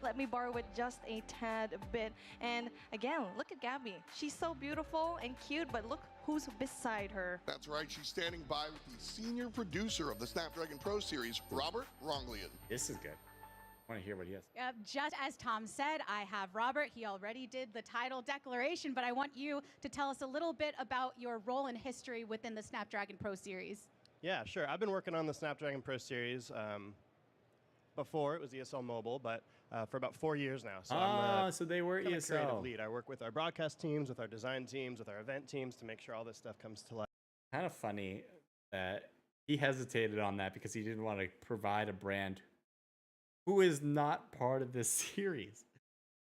Let me borrow it just a tad bit. And again, look at Gabby. She's so beautiful and cute, but look who's beside her. That's right, she's standing by with the senior producer of the Snapdragon Pro Series, Robert Ronglian. This is good. I want to hear what he has. Just as Tom said, I have Robert. He already did the title declaration, but I want you to tell us a little bit about your role in history within the Snapdragon Pro Series. Yeah, sure. I've been working on the Snapdragon Pro Series before it was ESL Mobile, but for about 4 years now. So So they were I'm the creative ESL. lead. I work with our broadcast teams, with our design teams, with our event teams to make sure all this stuff comes to life. Kind of funny that he hesitated on that because he didn't want to provide a brand who is not part of this series.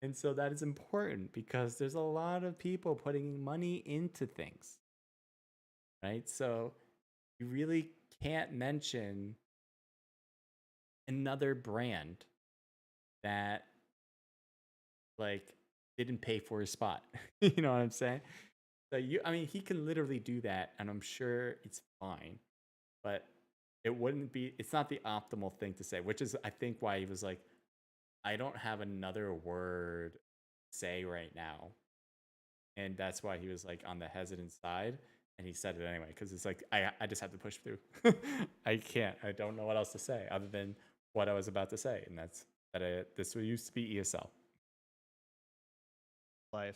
And so that is important because there's a lot of people putting money into things, right? So you really can't mention another brand that like didn't pay for his spot. You know what I'm saying? So he can literally do that, and I'm sure it's fine, but it's not the optimal thing to say, which is I think why he was like, I don't have another word to say right now. And that's why he was like on the hesitant side, and he said it anyway, because it's like I just have to push through. I don't know what else to say other than what I was about to say, and that's that this used to be ESL. Life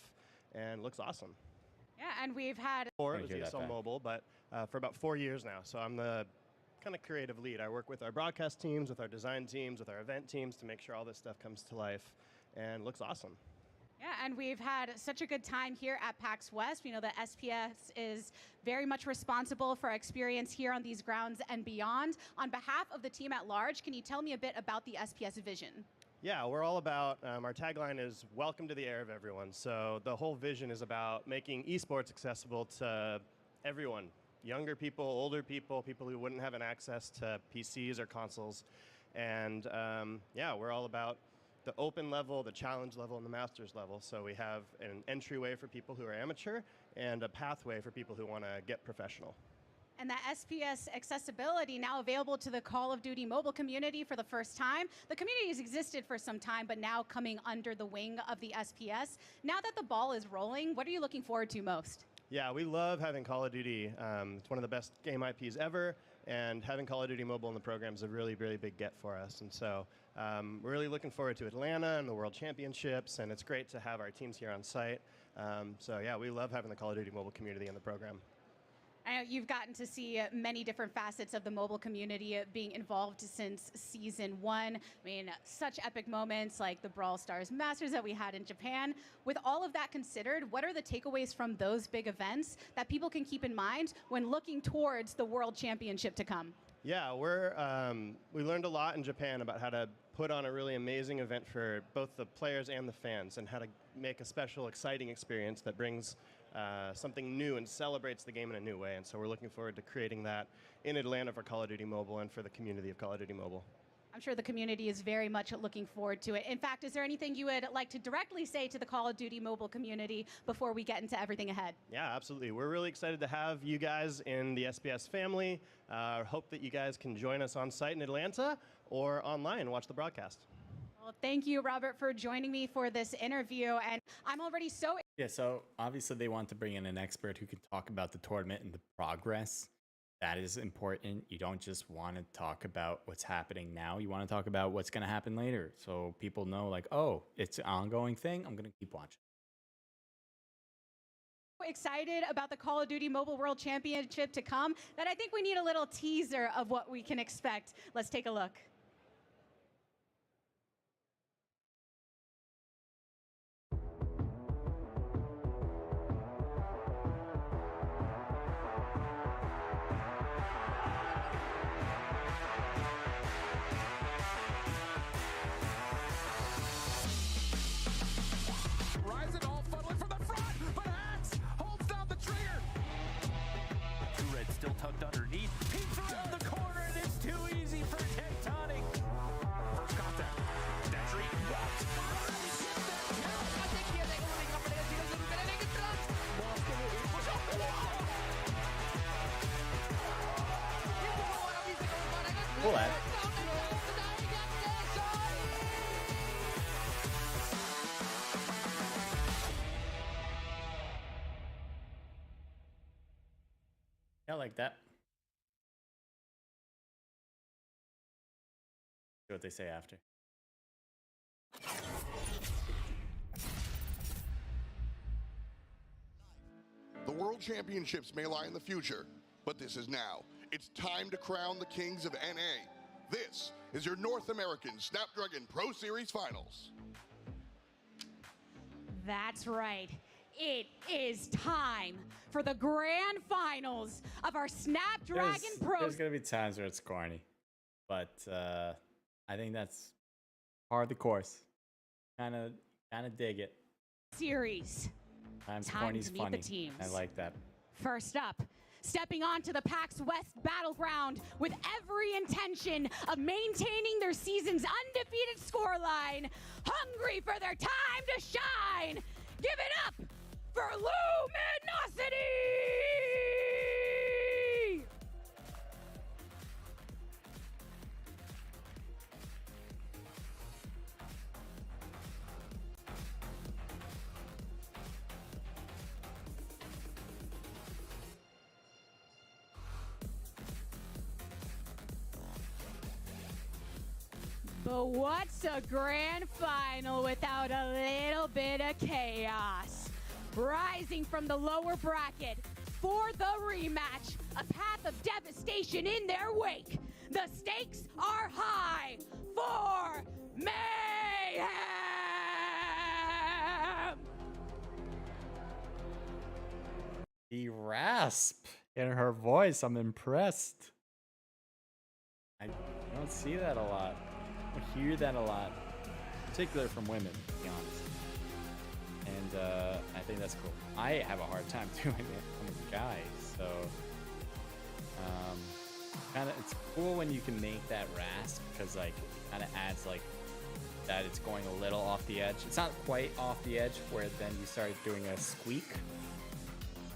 and looks awesome. Yeah, and we've had Before I it was hear that ESL back. Mobile, but for about 4 years now. So I'm the kind of creative lead. I work with our broadcast teams, with our design teams, with our event teams to make sure all this stuff comes to life and looks awesome. Yeah, and we've had such a good time here at PAX West. We know that SPS is very much responsible for our experience here on these grounds and beyond. On behalf of the team at large, can you tell me a bit about the SPS vision? Yeah, we're all about, our tagline is welcome to the air of everyone. So the whole vision is about making esports accessible to everyone, younger people, older people, people who wouldn't have an access to PCs or consoles. And yeah, we're all about the open level, the challenge level, and the masters level. So we have an entryway for people who are amateur and a pathway for people who want to get professional. And that SPS accessibility now available to the Call of Duty mobile community for the first time. The community has existed for some time, but now coming under the wing of the SPS. Now that the ball is rolling, what are you looking forward to most? Yeah, we love having Call of Duty. It's one of the best game IPs ever, and having Call of Duty Mobile in the program is a really, really big get for us. And so we're really looking forward to Atlanta and the World Championships, and it's great to have our teams here on site. So yeah, we love having the Call of Duty Mobile community in the program. I know you've gotten to see many different facets of the mobile community being involved since season 1. I mean, such epic moments like the Brawl Stars Masters that we had in Japan. With all of that considered, what are the takeaways from those big events that people can keep in mind when looking towards the World Championship to come? Yeah, we learned a lot in Japan about how to put on a really amazing event for both the players and the fans, and how to make a special, exciting experience that brings something new and celebrates the game in a new way. And so we're looking forward to creating that in Atlanta for Call of Duty Mobile and for the community of Call of Duty Mobile. I'm sure the community is very much looking forward to it. In fact, is there anything you would like to directly say to the Call of Duty Mobile community before we get into everything ahead? Yeah, absolutely. We're really excited to have you guys in the SPS family. Hope that you guys can join us on site in Atlanta or online and watch the broadcast. Well, Well, thank you, Robert, for joining me for this interview. And I'm already so Yeah, so obviously they want to bring in an expert who can talk about the tournament and the progress. That is important. You don't just want to talk about what's happening now. You want to talk about what's going to happen later. So people know, like, oh, it's an ongoing thing. I'm going to keep watching. excited about the Call of Duty Mobile World Championship to come that I think we need a little teaser of what we can expect. Let's take a look. Rising, all funneling from the front, but Hacks holds down the trigger. Two Red still tucked underneath. Peeks around the corner, and it's too easy for Tectonic. First contact. Destry routes. Cool ad. Yeah, I like that. See what they say after. The World Championships may lie in the future, but this is now. It's time to crown the kings of NA. This is your North American Snapdragon Pro Series Finals. That's right. It is time for the grand finals of our Snapdragon Pro There's gonna be times where it's corny, but I think that's part of the course. Kind of dig it. Series. Times Time corny's to meet the funny. teams. I like that. First up, stepping onto the PAX West battleground with every intention of maintaining their season's undefeated scoreline, hungry for their time to shine. Give it up for Luminosity! But what's a grand final without a little bit of chaos? Rising from the lower bracket for the rematch, a path of devastation in their wake. The stakes are high for mayhem! The rasp in her voice, I'm impressed. I don't see that a lot. I hear that a lot, particularly from women, to be honest. And I think that's cool. I have a hard time doing it. I'm a guy, so it's cool when you can make that rasp because like it kind of adds like that it's going a little off the edge. It's not quite off the edge where then you start doing a squeak,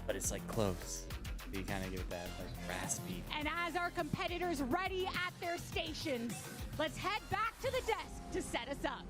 but it's like close. So you kind of give it that like raspy. And as our competitors ready at their stations, let's head back to the desk to set us up.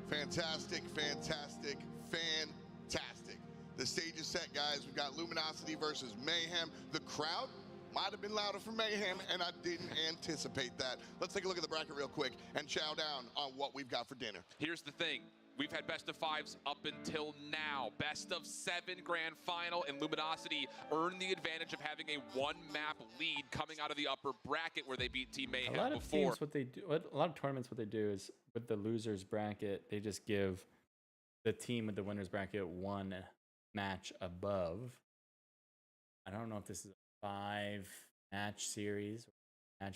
Fantastic, fantastic, fantastic. The stage is set, guys. We've got Luminosity versus Mayhem. The crowd might have been louder for Mayhem, and I didn't anticipate that. Let's take a look at the bracket real quick and chow down on what we've got for dinner. Here's the thing. We've had best of fives up until now. Best of 7 grand final, and Luminosity earned the advantage of having a 1-map lead coming out of the upper bracket where they beat Team Mayhem A lot of before. teams, a lot of tournaments, what they do is with the losers bracket, they just give the team with the winners bracket 1 match above. I don't know if this is a 5-match series, and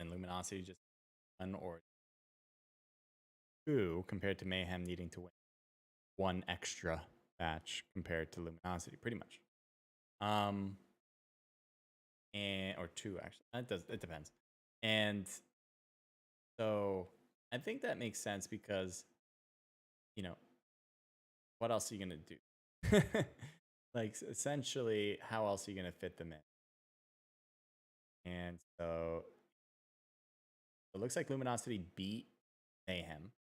Luminosity just 1 or 2 compared to Mayhem needing to win 1 extra match compared to Luminosity, pretty much. And or 2 actually. It depends. And so I think that makes sense because, you know, what else are you gonna do? Like essentially, how else are you gonna fit them in? And so It looks like Luminosity beat Mayhem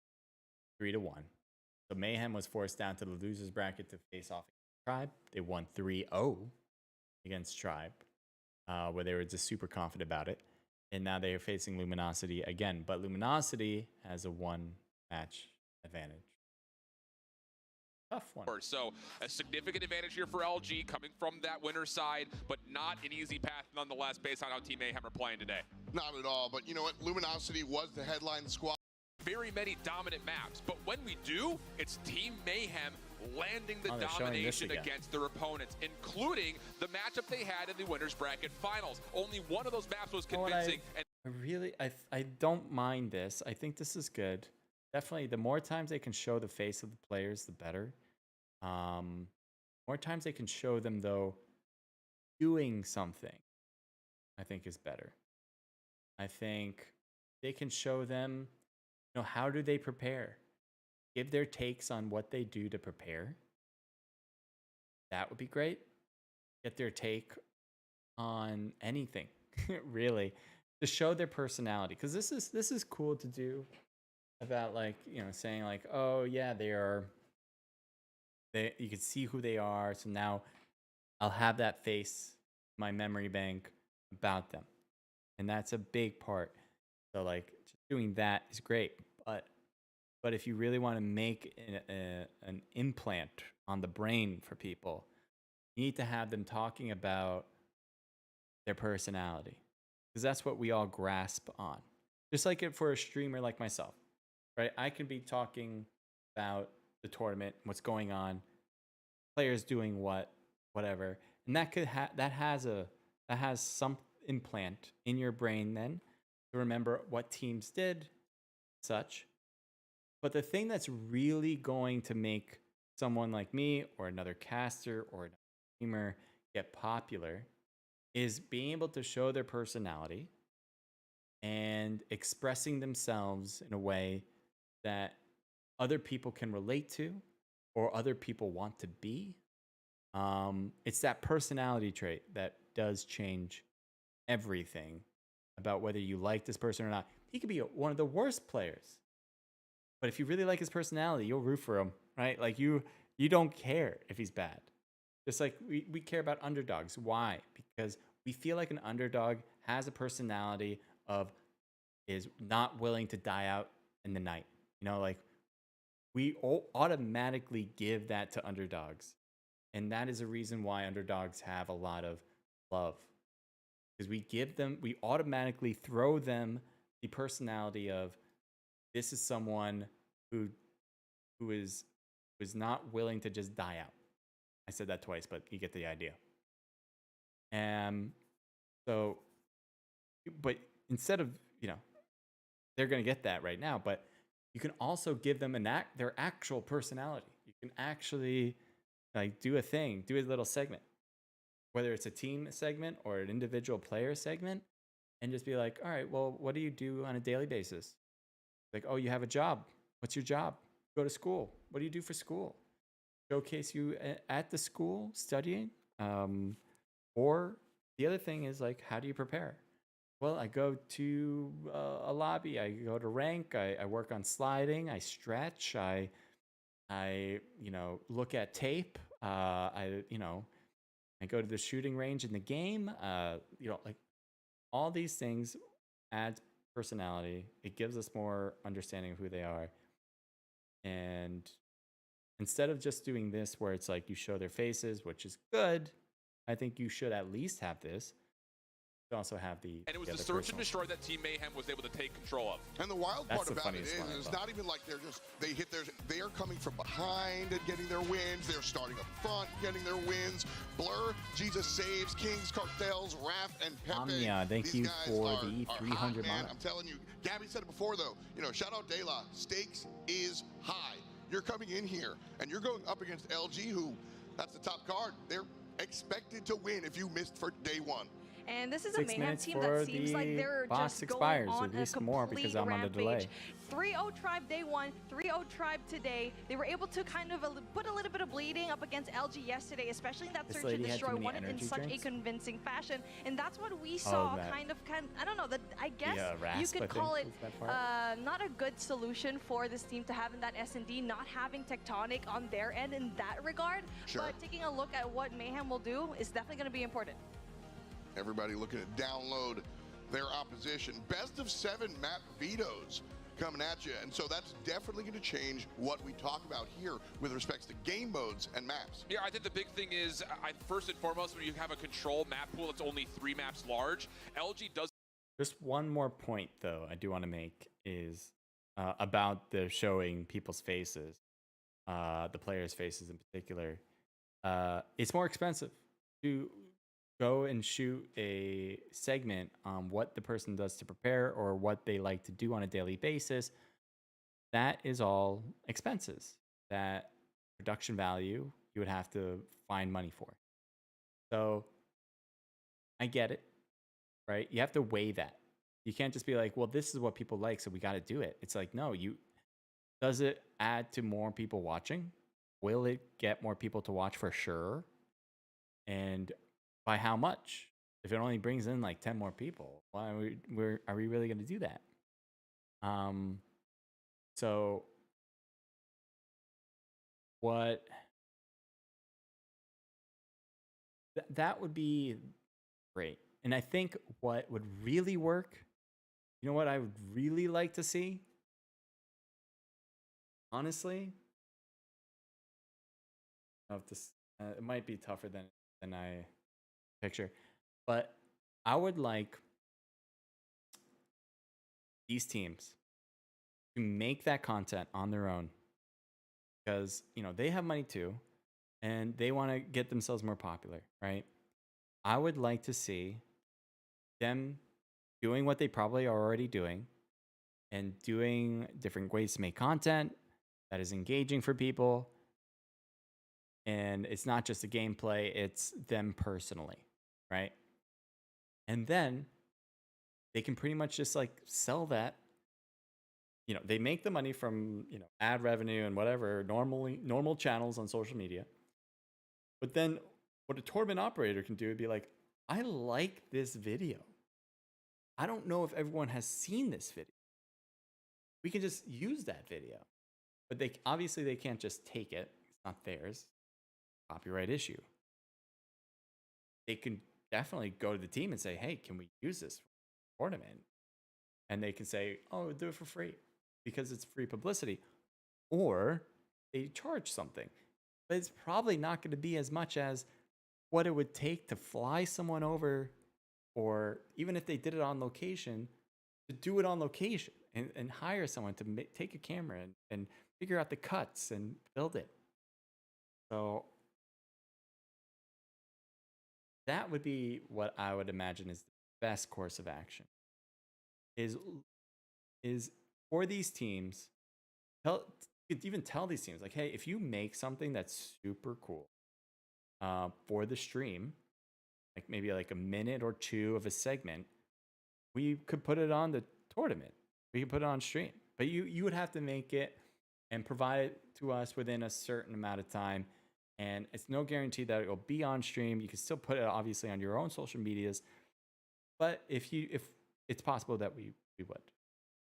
3-1. So Mayhem was forced down to the losers bracket to face off Tribe. They won 3-0 against Tribe, where they were just super confident about it. And now they are facing Luminosity again. But Luminosity has a 1-match advantage. Tough one. So a significant advantage here for LG coming from that winner's side, but not an easy path nonetheless based on how Team Mayhem are playing today. Not at all, but you know what? Luminosity was the headline squad. Very many dominant maps, but when we do, it's Team Mayhem landing the they're showing this domination again. against their opponents, including the matchup they had in the winners bracket finals. Only one of those maps was You know what, convincing. And I don't mind this. I think this is good. Definitely, the more times they can show the face of the players, the better. More times they can show them, though, doing something, I think is better. I think they can show them, how do they prepare? Give their takes on what they do to prepare. That would be great. Get their take on anything, really, to show their personality. Because this is cool to do about, like, saying like, oh yeah, you can see who they are. So now I'll have that face in my memory bank about them. And that's a big part. So like just doing that is great. But if you really want to make an implant on the brain for people, you need to have them talking about their personality. Because that's what we all grasp on. Just like it for a streamer like myself, right? I can be talking about the tournament, what's going on, players doing whatever, and that has some implant in your brain then to remember what teams did, such. But the thing that's really going to make someone like me or another caster or another streamer get popular is being able to show their personality and expressing themselves in a way that other people can relate to or other people want to be. It's that personality trait that does change everything about whether you like this person or not. He could be one of the worst players, but if you really like his personality, you'll root for him, right? Like you don't care if he's bad. Just like we care about underdogs. Why? Because we feel like an underdog has a personality is not willing to die out in the night. Like we automatically give that to underdogs. And that is a reason why underdogs have a lot of love. Because we automatically throw them the personality of, this is someone who is not willing to just die out. I said that twice, but you get the idea. But instead of, they're going to get that right now, but you can also give them their actual personality. You can actually do a little segment, whether it's a team segment or an individual player segment, and just be like, all right, well, what do you do on a daily basis? Like, oh, you have a job. What's your job? Go to school. What do you do for school? Showcase you at the school studying. Or the other thing is like, how do you prepare? Well, I go to a lobby. I go to rank. I work on sliding. I stretch. I look at tape. I go to the shooting range in the game. Like all these things add personality. It gives us more understanding of who they are. And instead of just doing this where it's like you show their faces, which is good, I think you should at least have this. You also have and it was the search and destroy that Team Mayhem was able to take control of. And the wild part about it is it's not even like they are coming from behind and getting their wins. They're starting up front, getting their wins. Blur, Jesus Saves, Kings, Cartels, Raph, and Pepe. Omnia, thank you for the 300 mana. I'm telling you, Gabby said it before though. Shout out De La. Stakes is high. You're coming in here and you're going up against LG, who that's the top card. They're expected to win if you missed for day one. And this is a 6 Mayhem minutes team that for seems like the they're box just expires, going or on at a least more because complete I'm on the delay. rampage. 3-0 Tribe day one, 3-0 Tribe today. They were able to kind of put a little bit of bleeding up against LG yesterday, especially in that This search lady and had too destroy. many Won it in energy such drinks? a convincing fashion, and that's what we saw. I don't know. I guess you rasp, could I call it think, was that part. not a good solution for this team to have in that S&D, not having Tectonic on their end in that regard. Sure. But taking a look at what Mayhem will do is definitely going to be important. Everybody looking to download their opposition. Best of 7 map vetoes coming at you. And so that's definitely going to change what we talk about here with respects to game modes and maps. Yeah, I think the big thing is, first and foremost, when you have a control map pool that's only 3 maps large, LG does. Just one more point, though, I do want to make is about the showing people's faces, the players' faces in particular. It's more expensive to go and shoot a segment on what the person does to prepare or what they like to do on a daily basis. That is all expenses. That production value you would have to find money for. So I get it, right? You have to weigh that. You can't just be like, well, this is what people like, so we got to do it. It's like, no, does it add to more people watching? Will it get more people to watch for sure? And by how much? If it only brings in like 10 more people, why are we really going to do that? So what that would be great. And I think what would really work, you know what I would really like to see? Honestly, of this, it might be tougher than I picture, but I would like these teams to make that content on their own because they have money too and they want to get themselves more popular, right? I would like to see them doing what they probably are already doing and doing different ways to make content that is engaging for people. And it's not just a gameplay, it's them personally, right? And then they can pretty much just like sell that. They make the money from, ad revenue and whatever, normal channels on social media. But then what a tournament operator can do would be like, I like this video. I don't know if everyone has seen this video. We can just use that video. But they can't just take it. It's not theirs. Copyright issue. They can definitely go to the team and say, hey, can we use this for a tournament? And they can say, oh, we'll do it for free because it's free publicity. Or they charge something. But it's probably not going to be as much as what it would take to fly someone over, or even if they did it on location, to do it on location and hire someone to take a camera and figure out the cuts and build it. So that would be what I would imagine is the best course of action. Is for these teams, you could even tell these teams like, hey, if you make something that's super cool for the stream, like maybe like a minute or 2 of a segment, we could put it on the tournament. We could put it on stream, but you would have to make it and provide it to us within a certain amount of time. And it's no guarantee that it will be on stream. You can still put it obviously on your own social medias, but if it's possible that we would,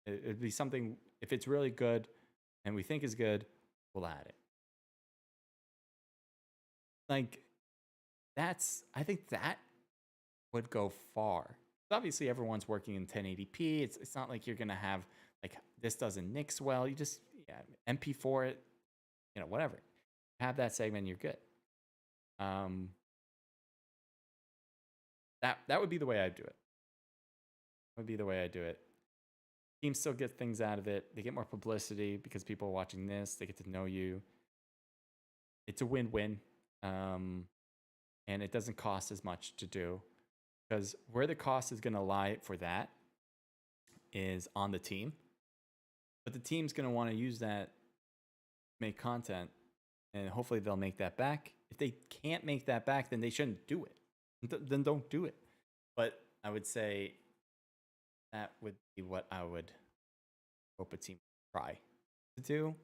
it'd be something. If it's really good and we think is good, we'll add it. Like I think that would go far. Obviously, everyone's working in 1080p. It's not like you're gonna have like this doesn't nix well. You just MP4 it, whatever. Have that segment, you're good. That would be the way I'd do it. Would be the way I do it. Teams still get things out of it. They get more publicity because people are watching this. They get to know you. It's a win-win, and it doesn't cost as much to do. Because where the cost is going to lie for that is on the team. But the team's going to want to use that to make content, and hopefully they'll make that back. If they can't make that back, then they shouldn't do it. Then don't do it. But I would say that would be what I would hope a team try to do.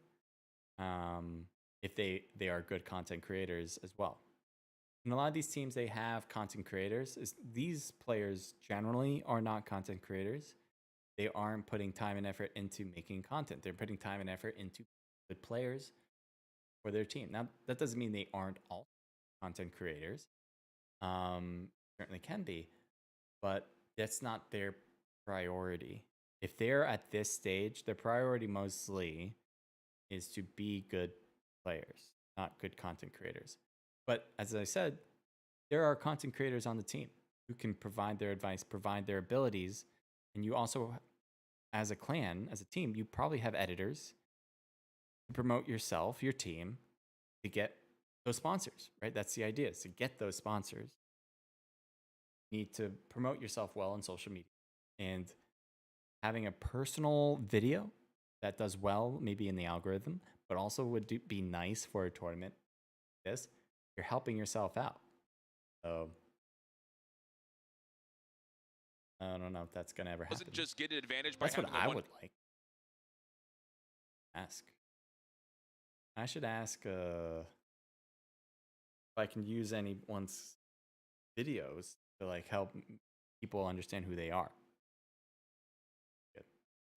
If they are good content creators as well. And a lot of these teams, they have content creators. These players generally are not content creators. They aren't putting time and effort into making content. They're putting time and effort into good players for their team. Now, that doesn't mean they aren't all content creators. Certainly can be, but that's not their priority. If they're at this stage, their priority mostly is to be good players, not good content creators. But as I said, there are content creators on the team who can provide their advice, provide their abilities. And you also, as a clan, as a team, you probably have editors to promote yourself, your team, to get those sponsors, right? That's the idea, is to get those sponsors. You need to promote yourself well on social media. And having a personal video that does well, maybe in the algorithm, but also would be nice for a tournament like this, you're helping yourself out. So I don't know if that's gonna ever happen. Doesn't just get an advantage by That's what having I one. would like. Ask. I should ask if I can use anyone's videos to like help people understand who they are.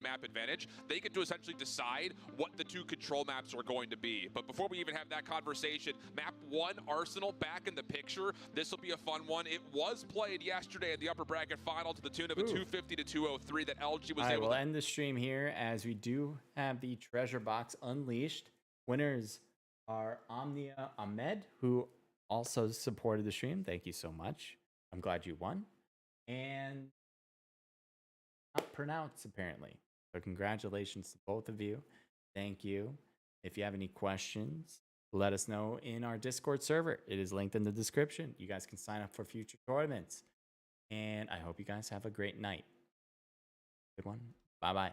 Map advantage. They get to essentially decide what the two control maps are going to be. But before we even have that conversation, map 1, Arsenal, back in the picture. This will be a fun one. It was played yesterday at the upper bracket final to the tune of a 250 to 203 that LG was able We'll to end the stream here as we do have the treasure box unleashed. Winners are Omnia Ahmed, who also supported the stream. Thank you so much. I'm glad you won. And not pronounced, apparently. So congratulations to both of you. Thank you. If you have any questions, let us know in our Discord server. It is linked in the description. You guys can sign up for future tournaments. And I hope you guys have a great night. Good one. Bye-bye.